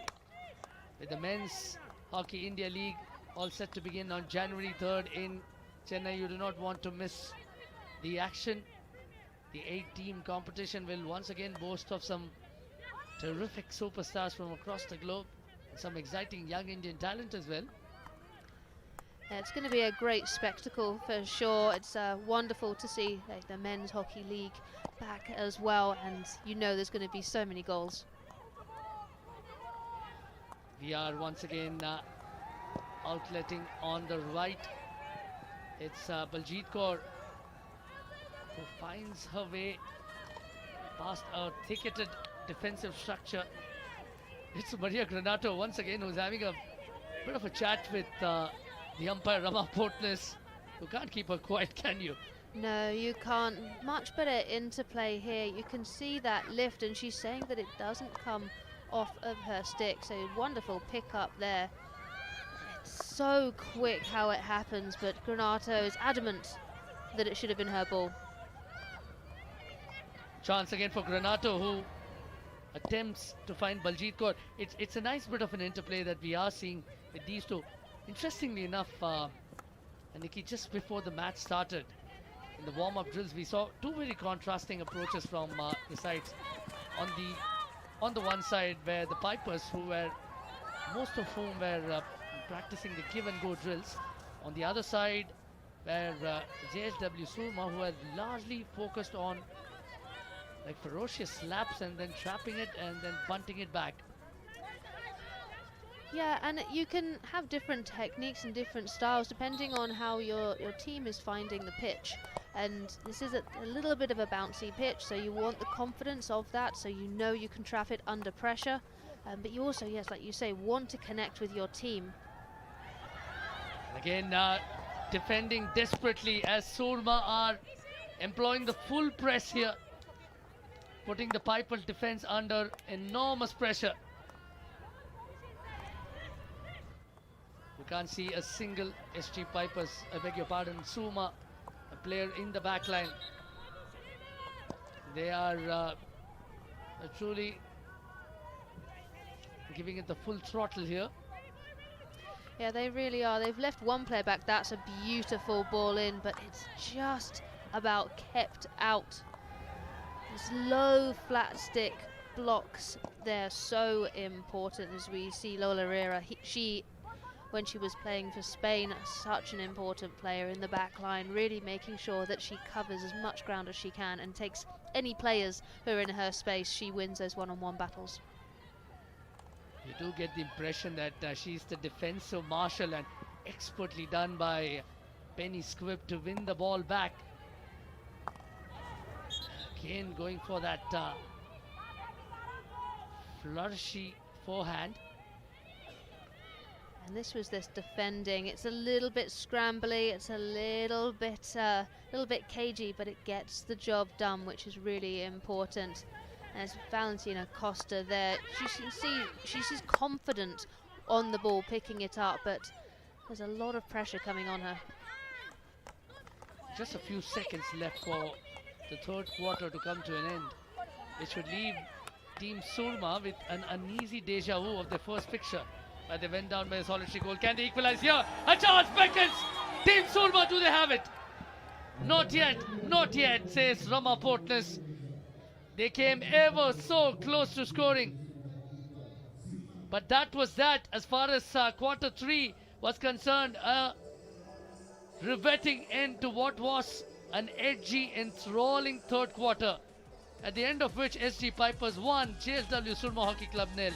With the Men's Hockey India League all set to begin on January 3rd in Chennai, you do not want to miss the action. The 8-team competition will once again boast of some terrific superstars from across the globe, and some exciting young Indian talent as well. Yeah, it's going to be a great spectacle for sure. It's wonderful to see the Men's Hockey League back as well, and you know there's going to be so many goals. We are once again outletting on the right. It's Baljeet Kaur who finds her way past a thicketed defensive structure. It's Maria Granato once again who's having a bit of a chat with the umpire Rama Portness. You can't keep her quiet, can you? No, you can't. Much better interplay here. You can see that lift, and she's saying that it doesn't come off of her stick. So wonderful pick up there. It's so quick how it happens, but Granato is adamant that it should have been her ball. Chance again for Granato, who attempts to find Baljeet Kaur. It's a nice bit of an interplay that we are seeing with these two. Interestingly enough, Nikki, just before the match started, in the warm-up drills, we saw two very contrasting approaches from the sides. On the one side, where the Pipers, who were most of whom were practicing the give-and-go drills. On the other side, where JSW Surma, who were largely focused on like ferocious slaps and then trapping it and then bunting it back. Yeah, and you can have different techniques and different styles depending on how your team is finding the pitch. And this is a little bit of a bouncy pitch, so you want the confidence of that, so you know you can trap it under pressure. But you also, yes, like you say, want to connect with your team. Again, defending desperately as Surma are employing the full press here, putting the Piper defense under enormous pressure. You can't see a single SG Pipers, I beg your pardon, Surma, a player in the back line. They are truly giving it the full throttle here. Yeah, they really are. They've left one player back. That's a beautiful ball in, but it's just about kept out. This low flat stick blocks, they're so important, as we see Lola Herrera. She, when she was playing for Spain, such an important player in the back line, really making sure that she covers as much ground as she can and takes any players who are in her space. She wins those one-on-one battles. You do get the impression that she's the defensive marshal, and expertly done by Penny Squibb to win the ball back. Again going for that flourishy forehand. And this was this defending. It's a little bit scrambly. It's a little bit cagey, but it gets the job done, which is really important. As Valentina Costa there, she's confident on the ball, picking it up, but there's a lot of pressure coming on her. Just a few seconds left for the third quarter to come to an end, which would leave Team Surma with an uneasy deja vu of their first fixture, where they went down by a solitary goal. Can they equalize here? A chance beckons! Team Surma, do they have it? Not yet, says Rama Portness. They came ever so close to scoring. But that was that as far as quarter three was concerned. Riveting into what was an edgy, enthralling third quarter, at the end of which SG Pipers won, JSW Surma Hockey Club 0.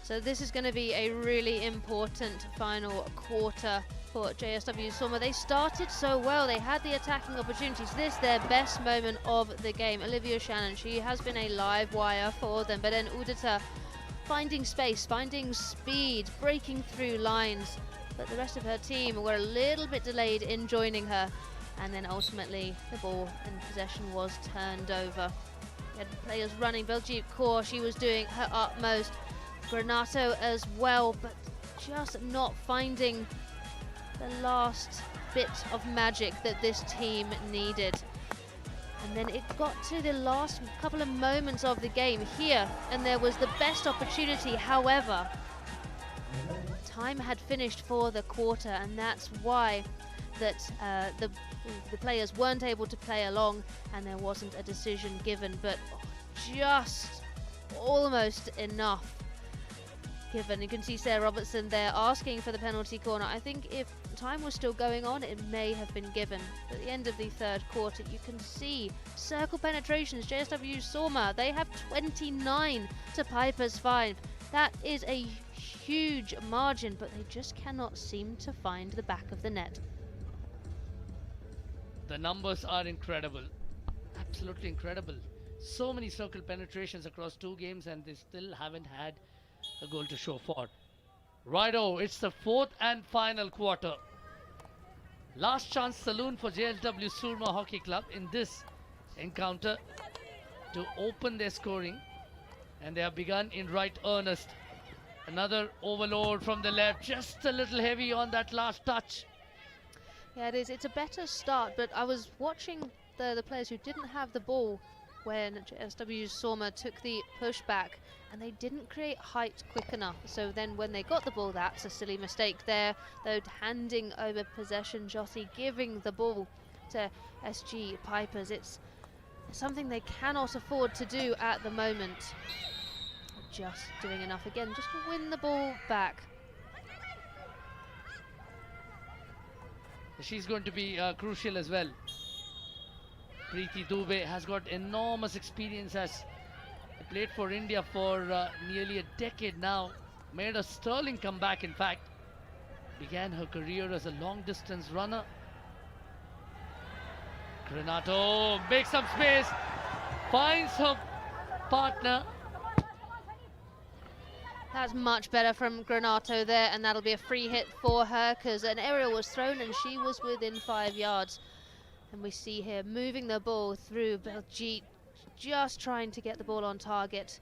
So this is going to be a really important final quarter for JSW Surma. They started so well. They had the attacking opportunities. This their best moment of the game. Olivia Shannon, she has been a live wire for them. But then Udita finding space, finding speed, breaking through lines. But the rest of her team were a little bit delayed in joining her. And then ultimately the ball and possession was turned over. We had players running. Baljeet Kaur, she was doing her utmost. Granato as well, but just not finding the last bit of magic that this team needed. And then it got to the last couple of moments of the game here, and there was the best opportunity. However, time had finished for the quarter, and that's why that the players weren't able to play along, and there wasn't a decision given, but just almost enough given. You can see Sarah Robertson there asking for the penalty corner. I think if time was still going on, it may have been given. At the end of the third quarter, you can see circle penetrations. JSW Sorma, they have 29 to Piper's 5. That is a huge margin, but they just cannot seem to find the back of the net. The numbers are incredible. Absolutely incredible. So many circle penetrations across 2 games, and they still haven't had a goal to show for. Righto, it's the 4th and final quarter. Last chance saloon for JSW Surma Hockey Club in this encounter to open their scoring, and they have begun in right earnest. Another overload from the left, just a little heavy on that last touch. Yeah, it is. It's a better start, but I was watching the players who didn't have the ball when JSW Sorma took the pushback, and they didn't create height quick enough. So then when they got the ball, that's a silly mistake there. Though handing over possession, Jyoti giving the ball to SG Pipers. It's something they cannot afford to do at the moment. Just doing enough again, just to win the ball back. She's going to be crucial as well. Preeti Dubey has got enormous experience, as played for India for nearly a decade now. Made a sterling comeback, in fact. Began her career as a long-distance runner. Granato makes some space, finds her partner. That's much better from Granato there, and that'll be a free hit for her because an aerial was thrown and she was within 5 yards. And we see here moving the ball through Beljeet, just trying to get the ball on target,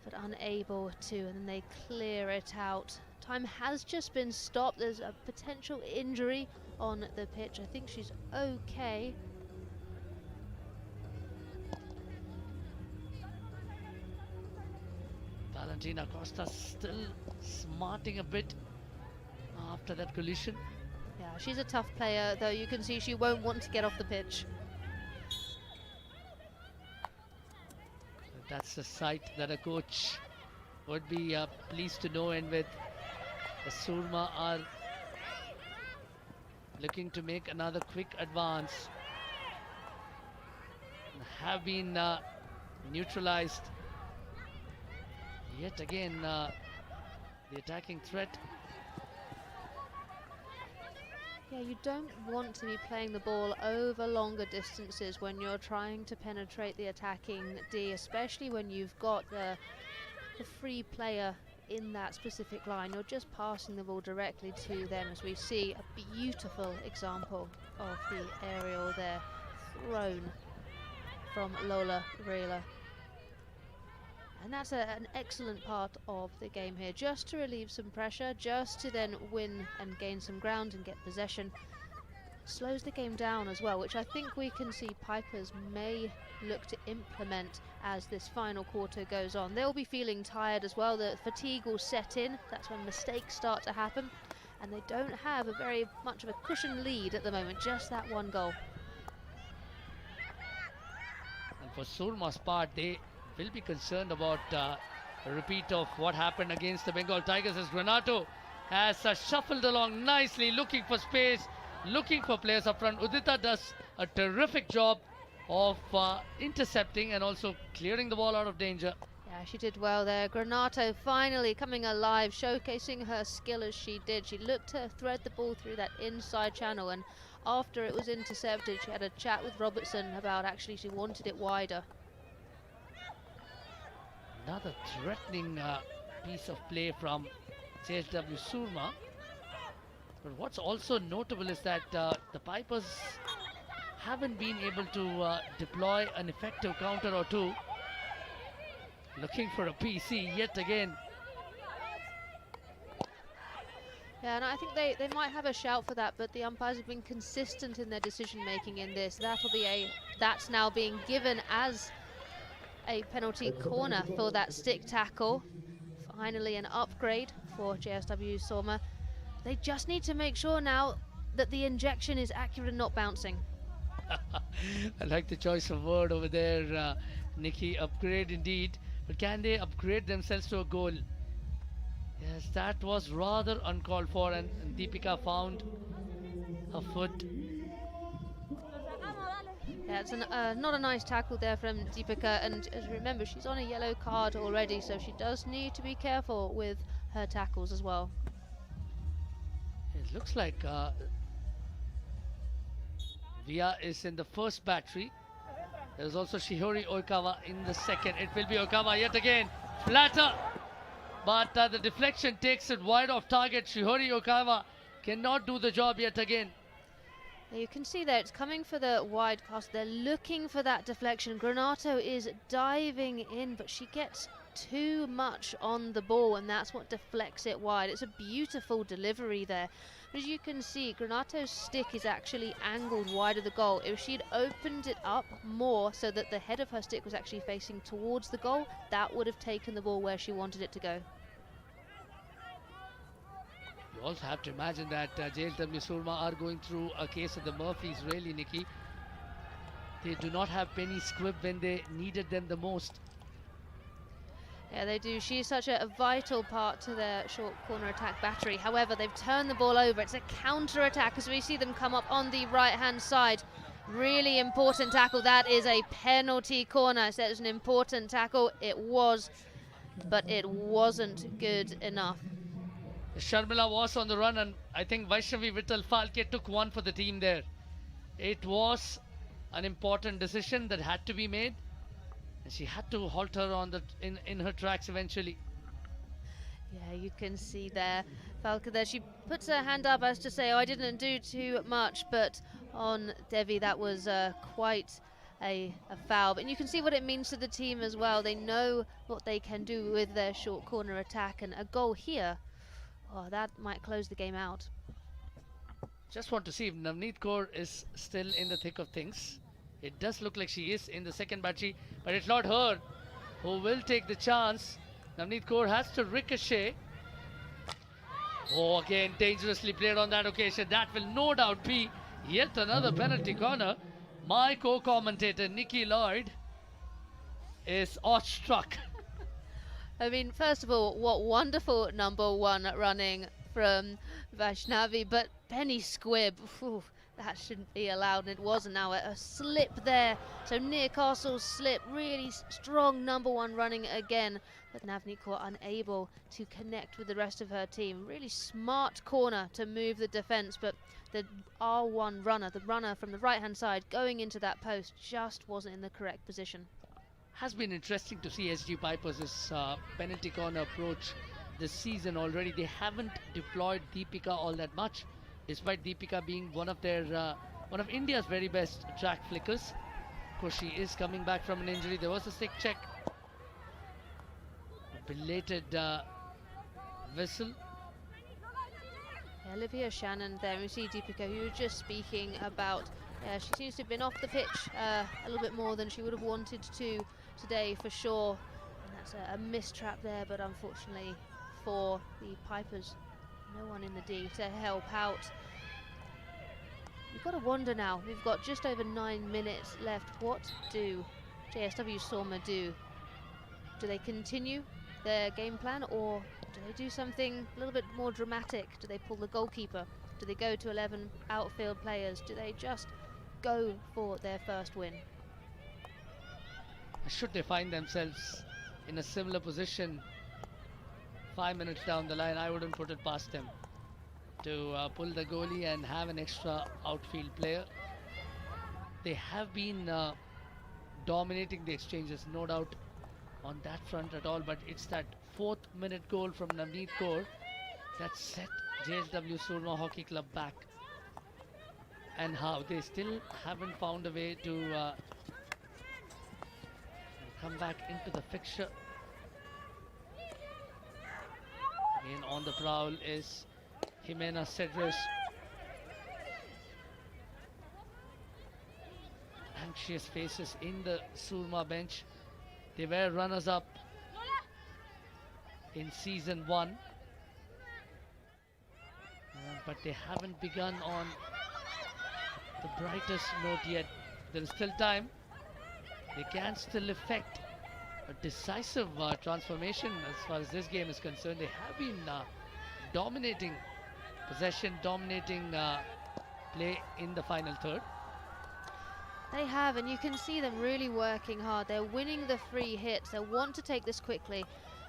but unable to, and then they clear it out. Time has just been stopped. There's a potential injury on the pitch. I think she's okay. Valentina Costa still smarting a bit after that collision. Yeah, she's a tough player, though you can see she won't want to get off the pitch. That's a sight that a coach would be pleased to know, and with the Surma are looking to make another quick advance. Have been neutralized. Yet again, the attacking threat. Yeah, you don't want to be playing the ball over longer distances when you're trying to penetrate the attacking D, especially when you've got the free player in that specific line. You're just passing the ball directly to them, as we see a beautiful example of the aerial there thrown from Lola Rela. And that's an excellent part of the game here, just to relieve some pressure, just to then win and gain some ground and get possession. Slows the game down as well, which I think we can see Pipers may look to implement as this final quarter goes on. They'll be feeling tired as well. The fatigue will set in. That's when mistakes start to happen. And they don't have a very much of a cushion lead at the moment, just that one goal. And for Surma's part, they will be concerned about a repeat of what happened against the Bengal Tigers, as Granato has shuffled along nicely, looking for space, looking for players up front. Udita does a terrific job of intercepting and also clearing the ball out of danger. Yeah, she did well there. Granato finally coming alive, showcasing her skill as she did. She looked to thread the ball through that inside channel, and after it was intercepted, she had a chat with Robertson about actually she wanted it wider. Another threatening piece of play from JSW Surma. But what's also notable is that the Pipers haven't been able to deploy an effective counter or two. Looking for a PC yet again. Yeah, and I think they might have a shout for that, but the umpires have been consistent in their decision making in this. That's now being given as a penalty corner for that stick tackle. Finally an upgrade for JSW Sorma. They just need to make sure now that the injection is accurate and not bouncing. I like the choice of word over there, Nikki. Upgrade indeed. But can they upgrade themselves to a goal? Yes, that was rather uncalled for, and Deepika found her foot. Yeah, it's not a nice tackle there from Deepika, and as you remember, she's on a yellow card already, so she does need to be careful with her tackles as well. It looks like Via is in the first battery. There's also Shihori Oikawa in the second. It will be Oikawa yet again. Flatter. But the deflection takes it wide off target. Shihori Oikawa cannot do the job yet again. You can see there, it's coming for the wide cast. They're looking for that deflection. Granato is diving in, but she gets too much on the ball, and that's what deflects it wide. It's a beautiful delivery there. As you can see, Granato's stick is actually angled wide of the goal. If she'd opened it up more so that the head of her stick was actually facing towards the goal, that would have taken the ball where she wanted it to go. You also have to imagine that JSW Surma are going through a case of the Murphys, really, Nikki. They do not have Penny Squibb when they needed them the most. Yeah, they do. She's such a vital part to their short corner attack battery. However, they've turned the ball over. It's a counter attack as we see them come up on the right hand side. Really important tackle. That is a penalty corner. So it's an important tackle. It was, but it wasn't good enough. Sharmila was on the run, and I think Vaishnavi Vittal Falke took one for the team there. It was an important decision that had to be made, and she had to halt her on the in her tracks eventually. Yeah, you can see there, Falke there. She puts her hand up as to say, "Oh, I didn't do too much," but on Devi that was quite a foul. And you can see what it means to the team as well. They know what they can do with their short corner attack, and a goal here. Oh, that might close the game out. Just want to see if Navneet Kaur is still in the thick of things. It does look like she is in the second battery, but it's not her who will take the chance. Navneet Kaur has to ricochet. Oh, again, dangerously played on that occasion. That will no doubt be yet another penalty corner. My co-commentator, Nikki Lloyd, is awestruck. I mean, first of all, what wonderful number one running from Vaishnavi, but Penny Squibb, whew, that shouldn't be allowed, and it wasn't. Now a slip there, so near Castle's slip, really strong number one running again, but Navneet Kaur unable to connect with the rest of her team. Really smart corner to move the defence, but the R1 runner, the runner from the right hand side going into that post, just wasn't in the correct position. Has been interesting to see SG Pipers' penalty corner approach this season already. They haven't deployed Deepika all that much, despite Deepika being one of India's very best track flickers. Of course, she is coming back from an injury. There was a sick check. A belated whistle. Olivia Shannon there. We see Deepika, who was just speaking about. She seems to have been off the pitch a little bit more than she would have wanted to today, for sure. And that's a mistrap there, but unfortunately for the Pipers, no one in the D to help out. You've got to wonder now, we've got just over 9 minutes left. What do JSW Surma do? Do they continue their game plan, or do they do something a little bit more dramatic? Do they pull the goalkeeper? Do they go to 11 outfield players? Do they just go for their first win? Should they find themselves in a similar position 5 minutes down the line, I wouldn't put it past them to pull the goalie and have an extra outfield player. They have been dominating the exchanges, no doubt on that front at all, but it's that 4th minute goal from Navneet Kaur that set JSW Surma Hockey Club back. And how they still haven't found a way to come back into the fixture. Again on the prowl is Jimena Cedres. Anxious faces in the Surma bench. They were runners-up in season 1, but they haven't begun on the brightest note yet. There is still time. They can still effect a decisive transformation as far as this game is concerned. They have been dominating possession, dominating play in the final third. They have, and you can see them really working hard. They're winning the free hits. They want to take this quickly,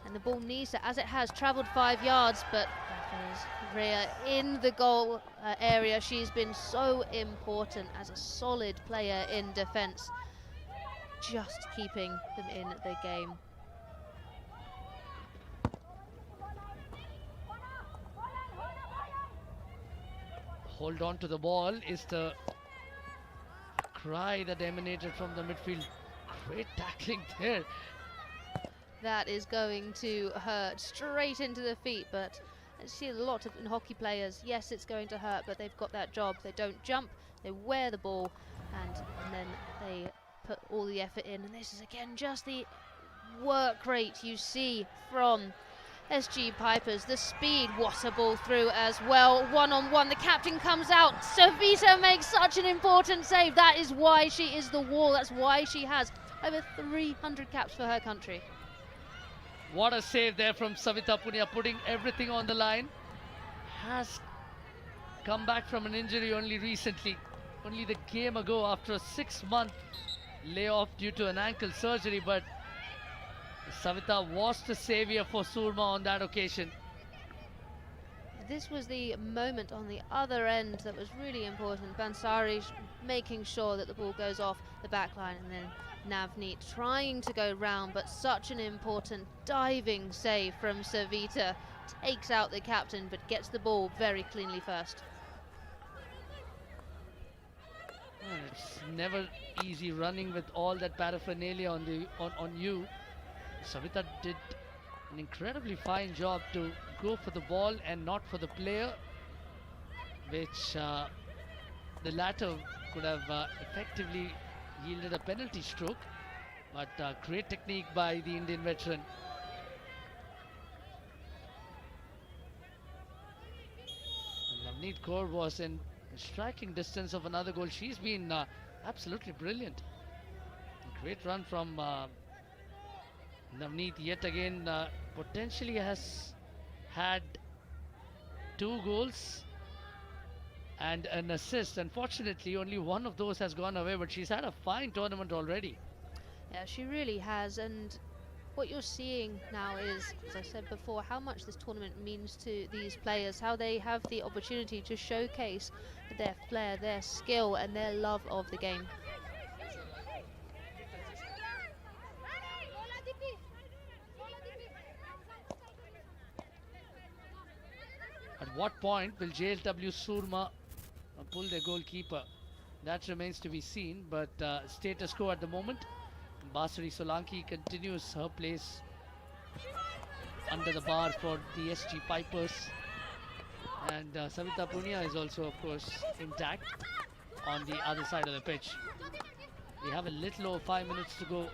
and the ball needs to, as it has traveled 5 yards, but that is Rhea in the goal area. She's been so important as a solid player in defense, just keeping them in the game. Hold on to the ball is the cry that emanated from the midfield. Great tackling there. That is going to hurt straight into the feet, but I see a lot of hockey players. Yes, it's going to hurt, but they've got that job. They don't jump, they wear the ball, and then they put all the effort in. And this is again just the work rate you see from SG Pipers. The speed, what a ball through as well. One-on-one, the captain comes out. Savita makes such an important save. That is why she is the wall. That's why she has over 300 caps for her country. What a save there from Savita Punia, putting everything on the line. Has come back from an injury only recently, only the game ago, after a 6-month layoff due to an ankle surgery, but Savita was the savior for Surma on that occasion. This was the moment on the other end that was really important. Bansari making sure that the ball goes off the back line, and then Navneet trying to go round, but such an important diving save from Savita. Takes out the captain, but gets the ball very cleanly first. It's never easy running with all that paraphernalia on you. Savita did an incredibly fine job to go for the ball and not for the player, which the latter could have effectively yielded a penalty stroke, but great technique by the Indian veteran. Navneet Kaur was in striking distance of another goal. She's been absolutely brilliant. Great run from Navneet yet again. Potentially has had 2 goals and an assist. Unfortunately, only one of those has gone away, but she's had a fine tournament already. Yeah, she really has, and what you're seeing now is, as I said before, how much this tournament means to these players, how they have the opportunity to showcase their flair, their skill, and their love of the game. At what point will JLW Surma pull their goalkeeper? That remains to be seen, but status quo at the moment. Basari Solanki continues her place under the bar for the SG Pipers, and Savita Punia is also, of course, intact on the other side of the pitch. We have a little over 5 minutes to go.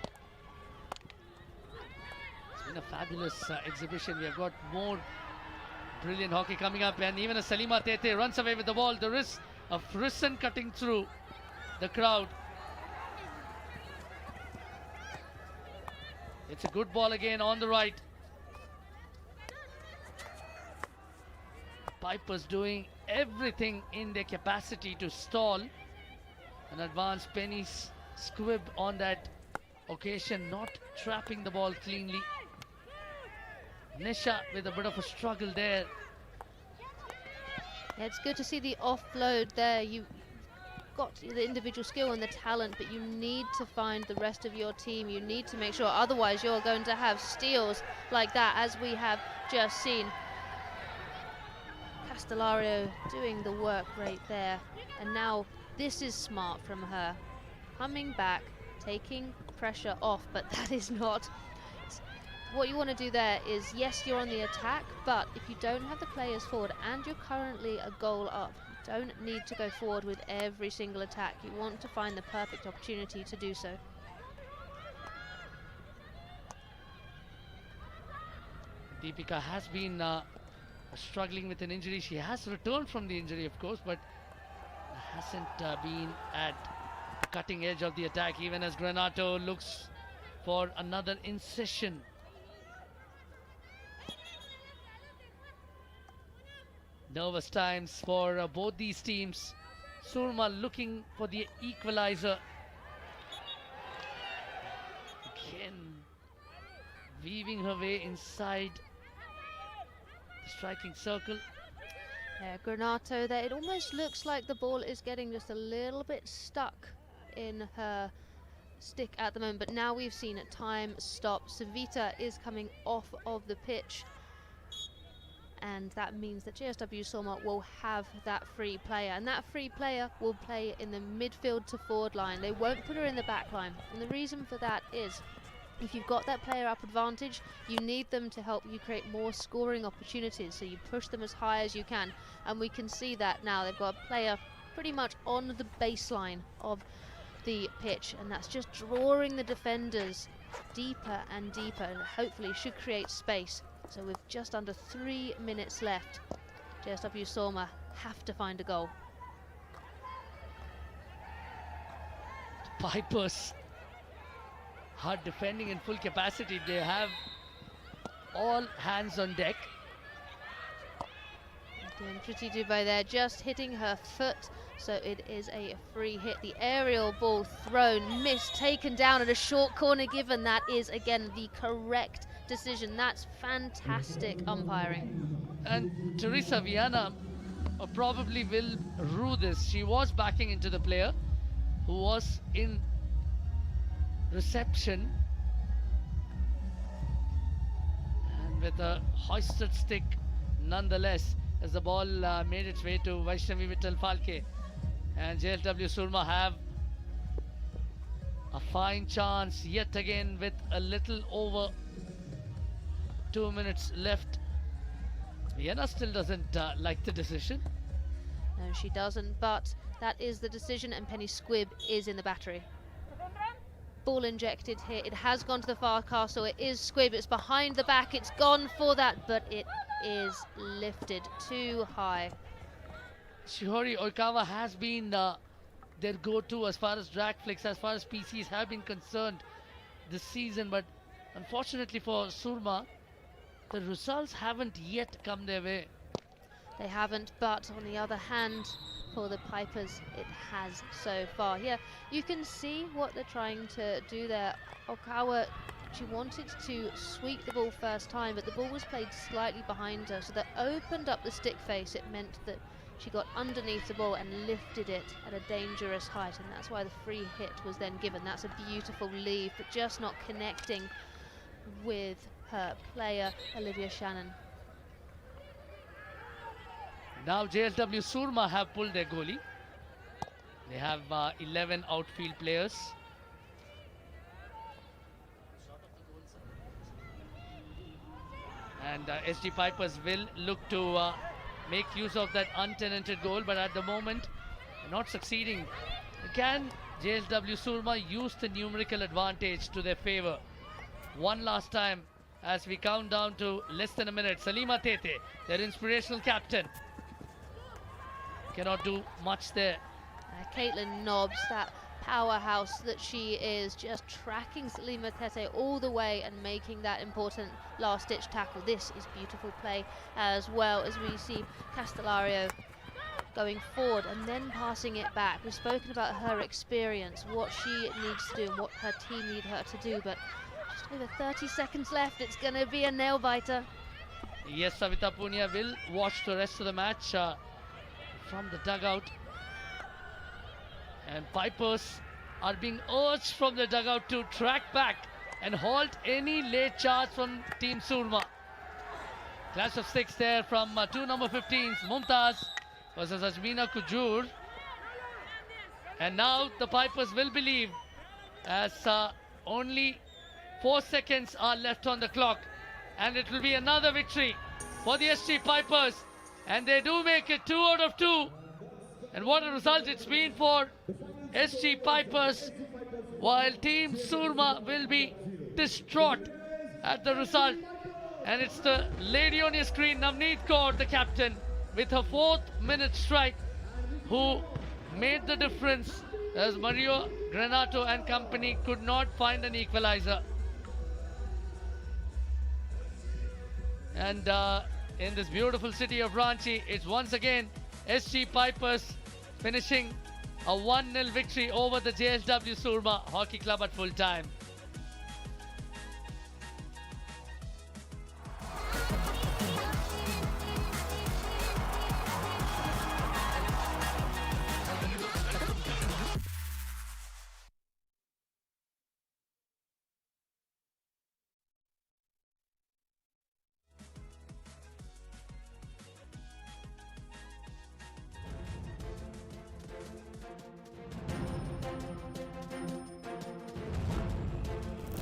It's been a fabulous exhibition. We have got more brilliant hockey coming up, and even as Salima Tete runs away with the ball, there is a frisson cutting through the crowd. It's a good ball again on the right. Pipers doing everything in their capacity to stall an advanced penny squib on that occasion, not trapping the ball cleanly. Nisha with a bit of a struggle there. Yeah, it's good to see the offload there. You got the individual skill and the talent, but you need to find the rest of your team. You need to make sure, otherwise you're going to have steals like that, as we have just seen. Castellario doing the work right there, and now this is smart from her, coming back, taking pressure off, but that is not what you want to do. There is, yes, you're on the attack, but if you don't have the players forward and you're currently a goal up, you don't need to go forward with every single attack. You want to find the perfect opportunity to do so. Deepika has been struggling with an injury. She has returned from the injury, of course, but hasn't been at the cutting edge of the attack, even as Granato looks for another incision. Nervous times for both these teams. Surma looking for the equalizer. Again, weaving her way inside the striking circle. Yeah, Granato there. It almost looks like the ball is getting just a little bit stuck in her stick at the moment, but now we've seen it. Time stop. Savita is coming off of the pitch, and that means that JSW Soma will have that free player, and that free player will play in the midfield to forward line. They won't put her in the back line, and the reason for that is if you've got that player up advantage, you need them to help you create more scoring opportunities, so you push them as high as you can, and we can see that now. They've got a player pretty much on the baseline of the pitch, and that's just drawing the defenders deeper and deeper, and hopefully should create space. So with just under 3 minutes left, JSW Soma have to find a goal. Pipers are defending in full capacity. They have all hands on deck. Doing pretty Dubai there, just hitting her foot, so it is a free hit. The aerial ball thrown, missed, taken down at a short corner given. That is again the correct decision. That's fantastic umpiring. And Teresa Viana probably will rue this. She was backing into the player who was in reception, and with a hoisted stick nonetheless, as the ball made its way to Vaishnavi Vittal Falke, and JSW Surma have a fine chance yet again with a little over 2 minutes left. Vienna still doesn't like the decision. No, she doesn't, but that is the decision, and Penny Squibb is in the battery. Ball injected here. It has gone to the far castle. It is Squibb. It's behind the back. It's gone for that, but it is lifted too high. Shihori Oikawa has been their go-to as far as drag flicks, as far as PCs have been concerned this season, but unfortunately for Surma, the results haven't yet come their way. They haven't, but on the other hand, for the Pipers, it has so far. Here, you can see what they're trying to do there. Okawa, she wanted to sweep the ball first time, but the ball was played slightly behind her, so that opened up the stick face. It meant that she got underneath the ball and lifted it at a dangerous height, and that's why the free hit was then given. That's a beautiful leave, but just not connecting with her player, Olivia Shannon. Now JSW Surma have pulled their goalie. They have 11 outfield players. And SG Pipers will look to make use of that untenanted goal, but at the moment not succeeding. Can JSW Surma use the numerical advantage to their favor? One last time as we count down to less than a minute. Salima Tete, their inspirational captain, cannot do much there. Caitlin Nobbs, that powerhouse that she is, just tracking Salima Tete all the way and making that important last-ditch tackle. This is beautiful play, as well as we see Castellario going forward and then passing it back. We've spoken about her experience, what she needs to do and what her team need her to do, but just over 30 seconds left. It's going to be a nail-biter. Yes, Savita Punia will watch the rest of the match from the dugout. And Pipers are being urged from the dugout to track back and halt any late charge from Team Surma. Clash of sticks there from two number 15s, Mumtaz versus Ajmina Kujur. And now the Pipers will believe, as only 4 seconds are left on the clock, and it will be another victory for the SG Pipers, and they do make it 2 out of 2. And what a result it's been for SG Pipers, while Team Surma will be distraught at the result. And it's the lady on your screen, Navneet Kaur, the captain, with her 4th minute strike, who made the difference, as Mario Granato and company could not find an equalizer. And in this beautiful city of Ranchi, it's once again SG Pipers finishing a 1-0 victory over the JSW Surma Hockey Club at full time.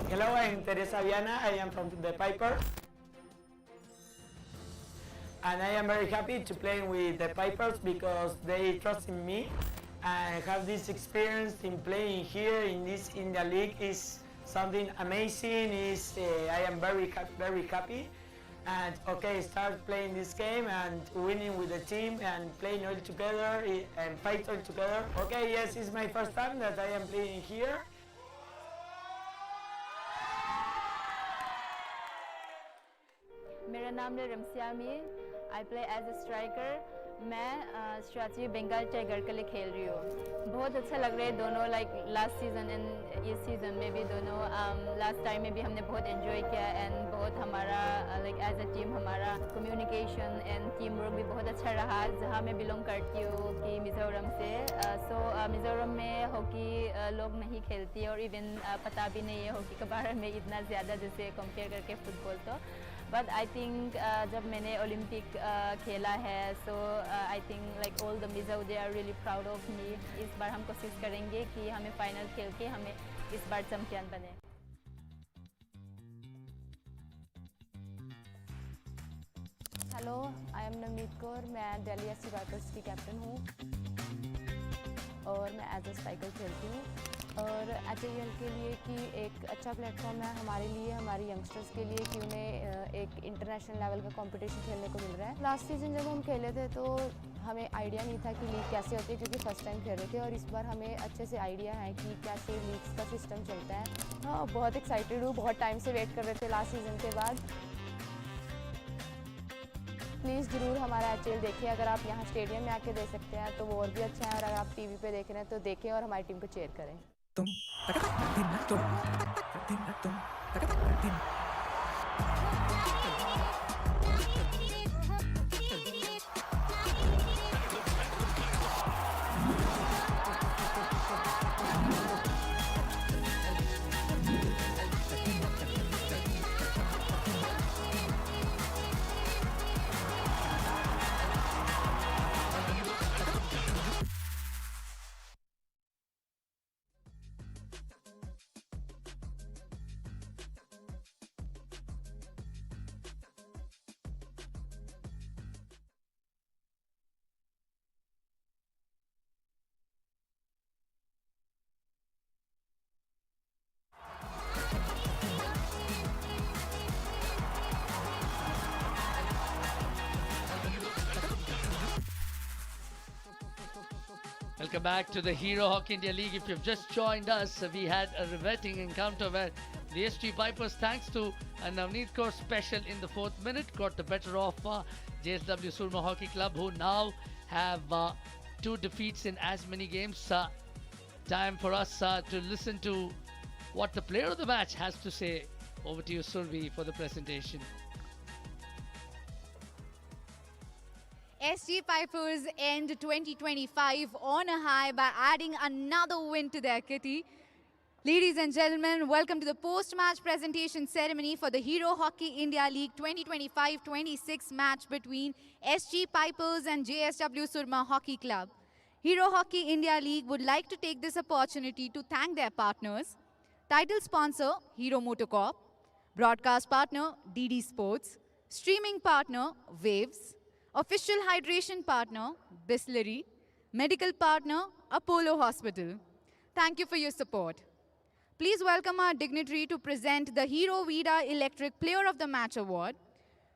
Hello, I'm Teresa Viana. I am from the Piper. And I am very happy to play with the Pipers because they trust in me. And have this experience in playing here in this India League is something amazing. I am very happy. And okay, start playing this game and winning with the team and playing all together and fight all together. Okay, yes, it's my first time that I am playing here. मेरा नाम है Ramsiami I play as a striker मैं स्ट्रैटेजी Bengal tiger के लिए खेल रही हूँ बहुत अच्छा लग रहा है दोनों लाइक लास्ट सीज़न एंड इस सीज़न में भी दोनों लास्ट टाइम में भी हमने बहुत एंजॉय किया एंड बहुत हमारा लाइक एज अ टीम हमारा कम्युनिकेशन एंड टीम वर्क भी बहुत अच्छा रहा जहाँ मैं बिलोंग करती हूँ कि मिज़ोरम से सो मिज़ोरम में हॉकी लोग नहीं खेलती और इवन पता भी नहीं है हॉकी के बारे में इतना ज़्यादा जैसे कंपेयर करके फुटबॉल तो बट आई थिंक जब मैंने ओलंपिक खेला है so I think like all the Mizo they are really proud of me इस बार हम कोशिश करेंगे कि हमें फाइनल खेल के हमें इस बार चैम्पियन बने hello I am Navneet Kaur मैं दिल्ली एससी वाइपर्स की कैप्टन हूँ और मैं एज ए स्ट्राइकर खेलती हूँ और एचआईएल के लिए कि एक अच्छा प्लेटफॉर्म है हमारे लिए हमारे यंगस्टर्स के लिए कि उन्हें एक इंटरनेशनल लेवल का कंपटीशन खेलने को मिल रहा है लास्ट सीजन जब हम खेले थे तो हमें आइडिया नहीं था कि लीग कैसे होती है क्योंकि फर्स्ट टाइम खेल रहे थे और इस बार हमें अच्छे से आइडिया है कि कैसे लीग्स का सिस्टम चलता है हाँ बहुत एक्साइटेड हूँ बहुत टाइम से वेट कर रहे थे लास्ट सीजन के बाद प्लीज़ ज़रूर हमारा एचएल देखिए अगर आप यहाँ स्टेडियम में आके देख सकते हैं तो वो और भी अच्छा है और अगर आप टीवी पे देख रहे हैं तो देखें और हमारी टीम को चेयर करें Welcome back to the Hero Hockey India League. If you've just joined us, we had a riveting encounter where the SG Vipers, thanks to a Navneet Kaur special in the 4th minute, got the better of JSW Surma Hockey Club, who now have 2 defeats in as many games. Time for us to listen to what the player of the match has to say. Over to you, Survi, for the presentation. SG Pipers end 2025 on a high by adding another win to their kitty. Ladies and gentlemen, welcome to the post-match presentation ceremony for the Hero Hockey India League 2025-26 match between SG Pipers and JSW Surma Hockey Club. Hero Hockey India League would like to take this opportunity to thank their partners, title sponsor Hero Motocorp, broadcast partner DD Sports, streaming partner Waves, official hydration partner, Bisleri, medical partner, Apollo Hospital. Thank you for your support. Please welcome our dignitary to present the Hero Vida Electric Player of the Match Award,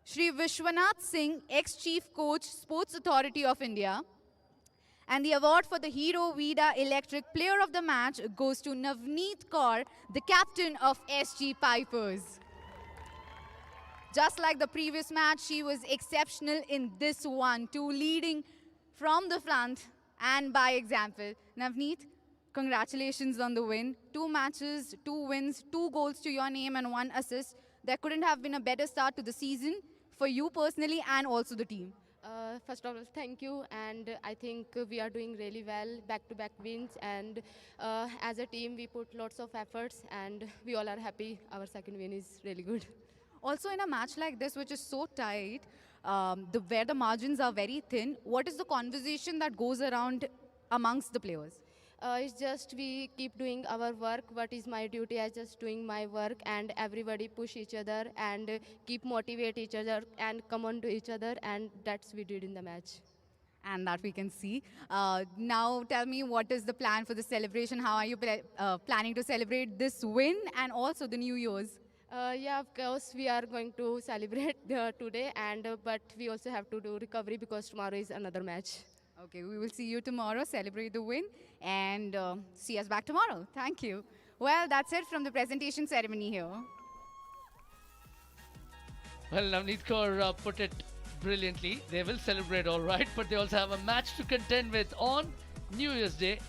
Shri Vishwanath Singh, ex-Chief Coach, Sports Authority of India. And the award for the Hero Vida Electric Player of the Match goes to Navneet Kaur, the captain of SG Pipers. Just like the previous match, she was exceptional in this one too, leading from the front and by example. Navneet, congratulations on the win. 2 matches, 2 wins, 2 goals to your name and 1 assist. There couldn't have been a better start to the season for you personally and also the team. First of all, thank you, and I think we are doing really well, back-to-back wins, and as a team we put lots of efforts, and we all are happy. Our second win is really good. Also, in a match like this, which is so tight, where the margins are very thin, what is the conversation that goes around amongst the players? It's just we keep doing our work. What is my duty? I just doing my work, and everybody push each other and keep motivate each other and come on to each other, and that's we did in the match. And that we can see. Now tell me, what is the plan for the celebration? How are you planning to celebrate this win and also the New Year's? Yeah, of course, we are going to celebrate today, and but we also have to do recovery because tomorrow is another match. Okay, we will see you tomorrow, celebrate the win, and see us back tomorrow. Thank you. Well, that's it from the presentation ceremony here. Well, Navneet Kaur put it brilliantly. They will celebrate all right, but they also have a match to contend with on New Year's Day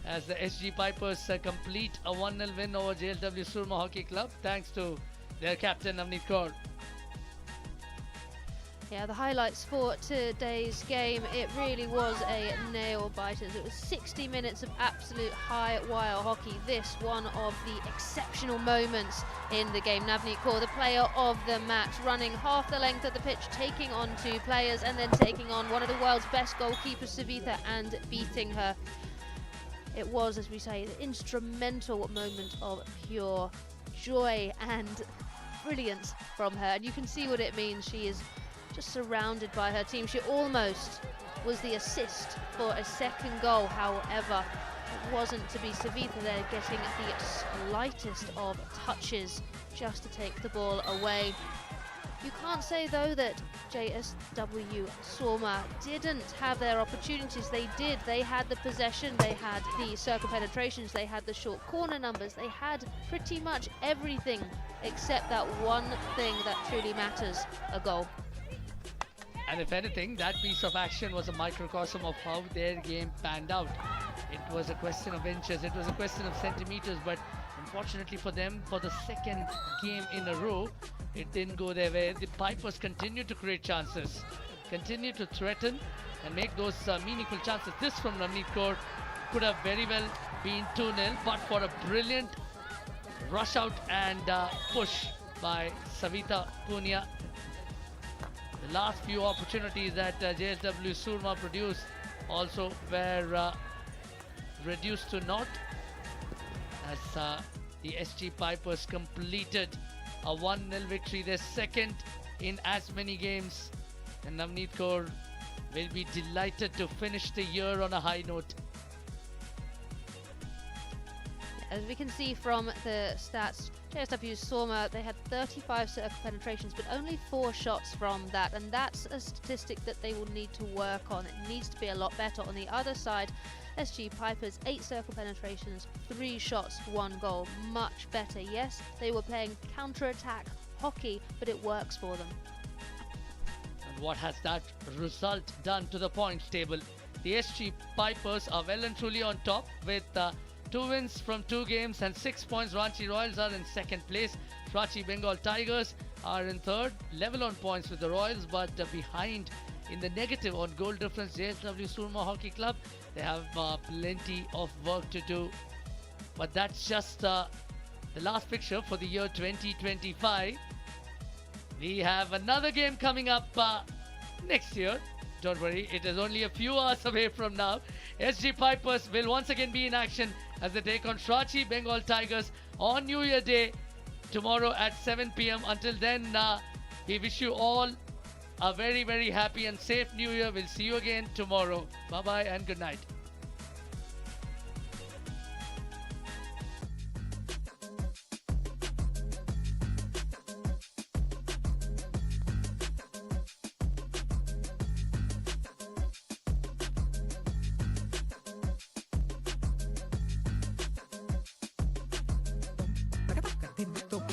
as the SG Pipers complete a 1-0 win over JSW Surma Hockey Club thanks to their captain Navneet Kaur. Yeah, the highlights for today's game, it really was a nail-biter. It was 60 minutes of absolute high-wire hockey. This one of the exceptional moments in the game. Navneet Kaur, the player of the match, running half the length of the pitch, taking on 2 players and then taking on one of the world's best goalkeepers, Savitha, and beating her. It was, as we say, an instrumental moment of pure joy and brilliance from her. And you can see what it means. She is just surrounded by her team. She almost was the assist for a second goal. However, it wasn't to be. Savitha there getting the slightest of touches just to take the ball away. You can't say though that JSW Surma didn't have their opportunities. They did. They had the possession, they had the circle penetrations, they had the short corner numbers, they had pretty much everything except that one thing that truly matters, a goal. And if anything, that piece of action was a microcosm of how their game panned out. It was a question of inches, it was a question of centimeters, but unfortunately for them, for the second game in a row, it didn't go their way. The Pipers continued to create chances, continued to threaten and make those meaningful chances. This from Navneet Kaur could have very well been 2-0, but for a brilliant rush out and push by Savitha Punia. The last few opportunities that JSW Surma produced also were reduced to naught as the SG Pipers completed a 1-0 victory, their second in as many games, and Navneet Kaur will be delighted to finish the year on a high note. As we can see from the stats, JSW Surma, they had 35 circle penetrations, but only 4 shots from that, and that's a statistic that they will need to work on. It needs to be a lot better. On the other side, SG Pipers, 8 circle penetrations, 3 shots, 1 goal. Much better. Yes, they were playing counter-attack hockey, but it works for them. And what has that result done to the points table? The SG Pipers are well and truly on top with 2 wins from 2 games and 6 points. Ranchi Royals are in second place. Ranchi Bengal Tigers are in third, level on points with the Royals, but behind in the negative on goal difference. JSW Surma Hockey Club, they have plenty of work to do, but that's just the last fixture for the year 2025. We have another game coming up next year. Don't worry, it is only a few hours away from now. SG Pipers will once again be in action as they take on Ranchi Bengal Tigers on New Year Day tomorrow at 7 p.m. Until then, we wish you all a very, very happy and safe New Year. We'll see you again tomorrow. Bye-bye and good night. Dum,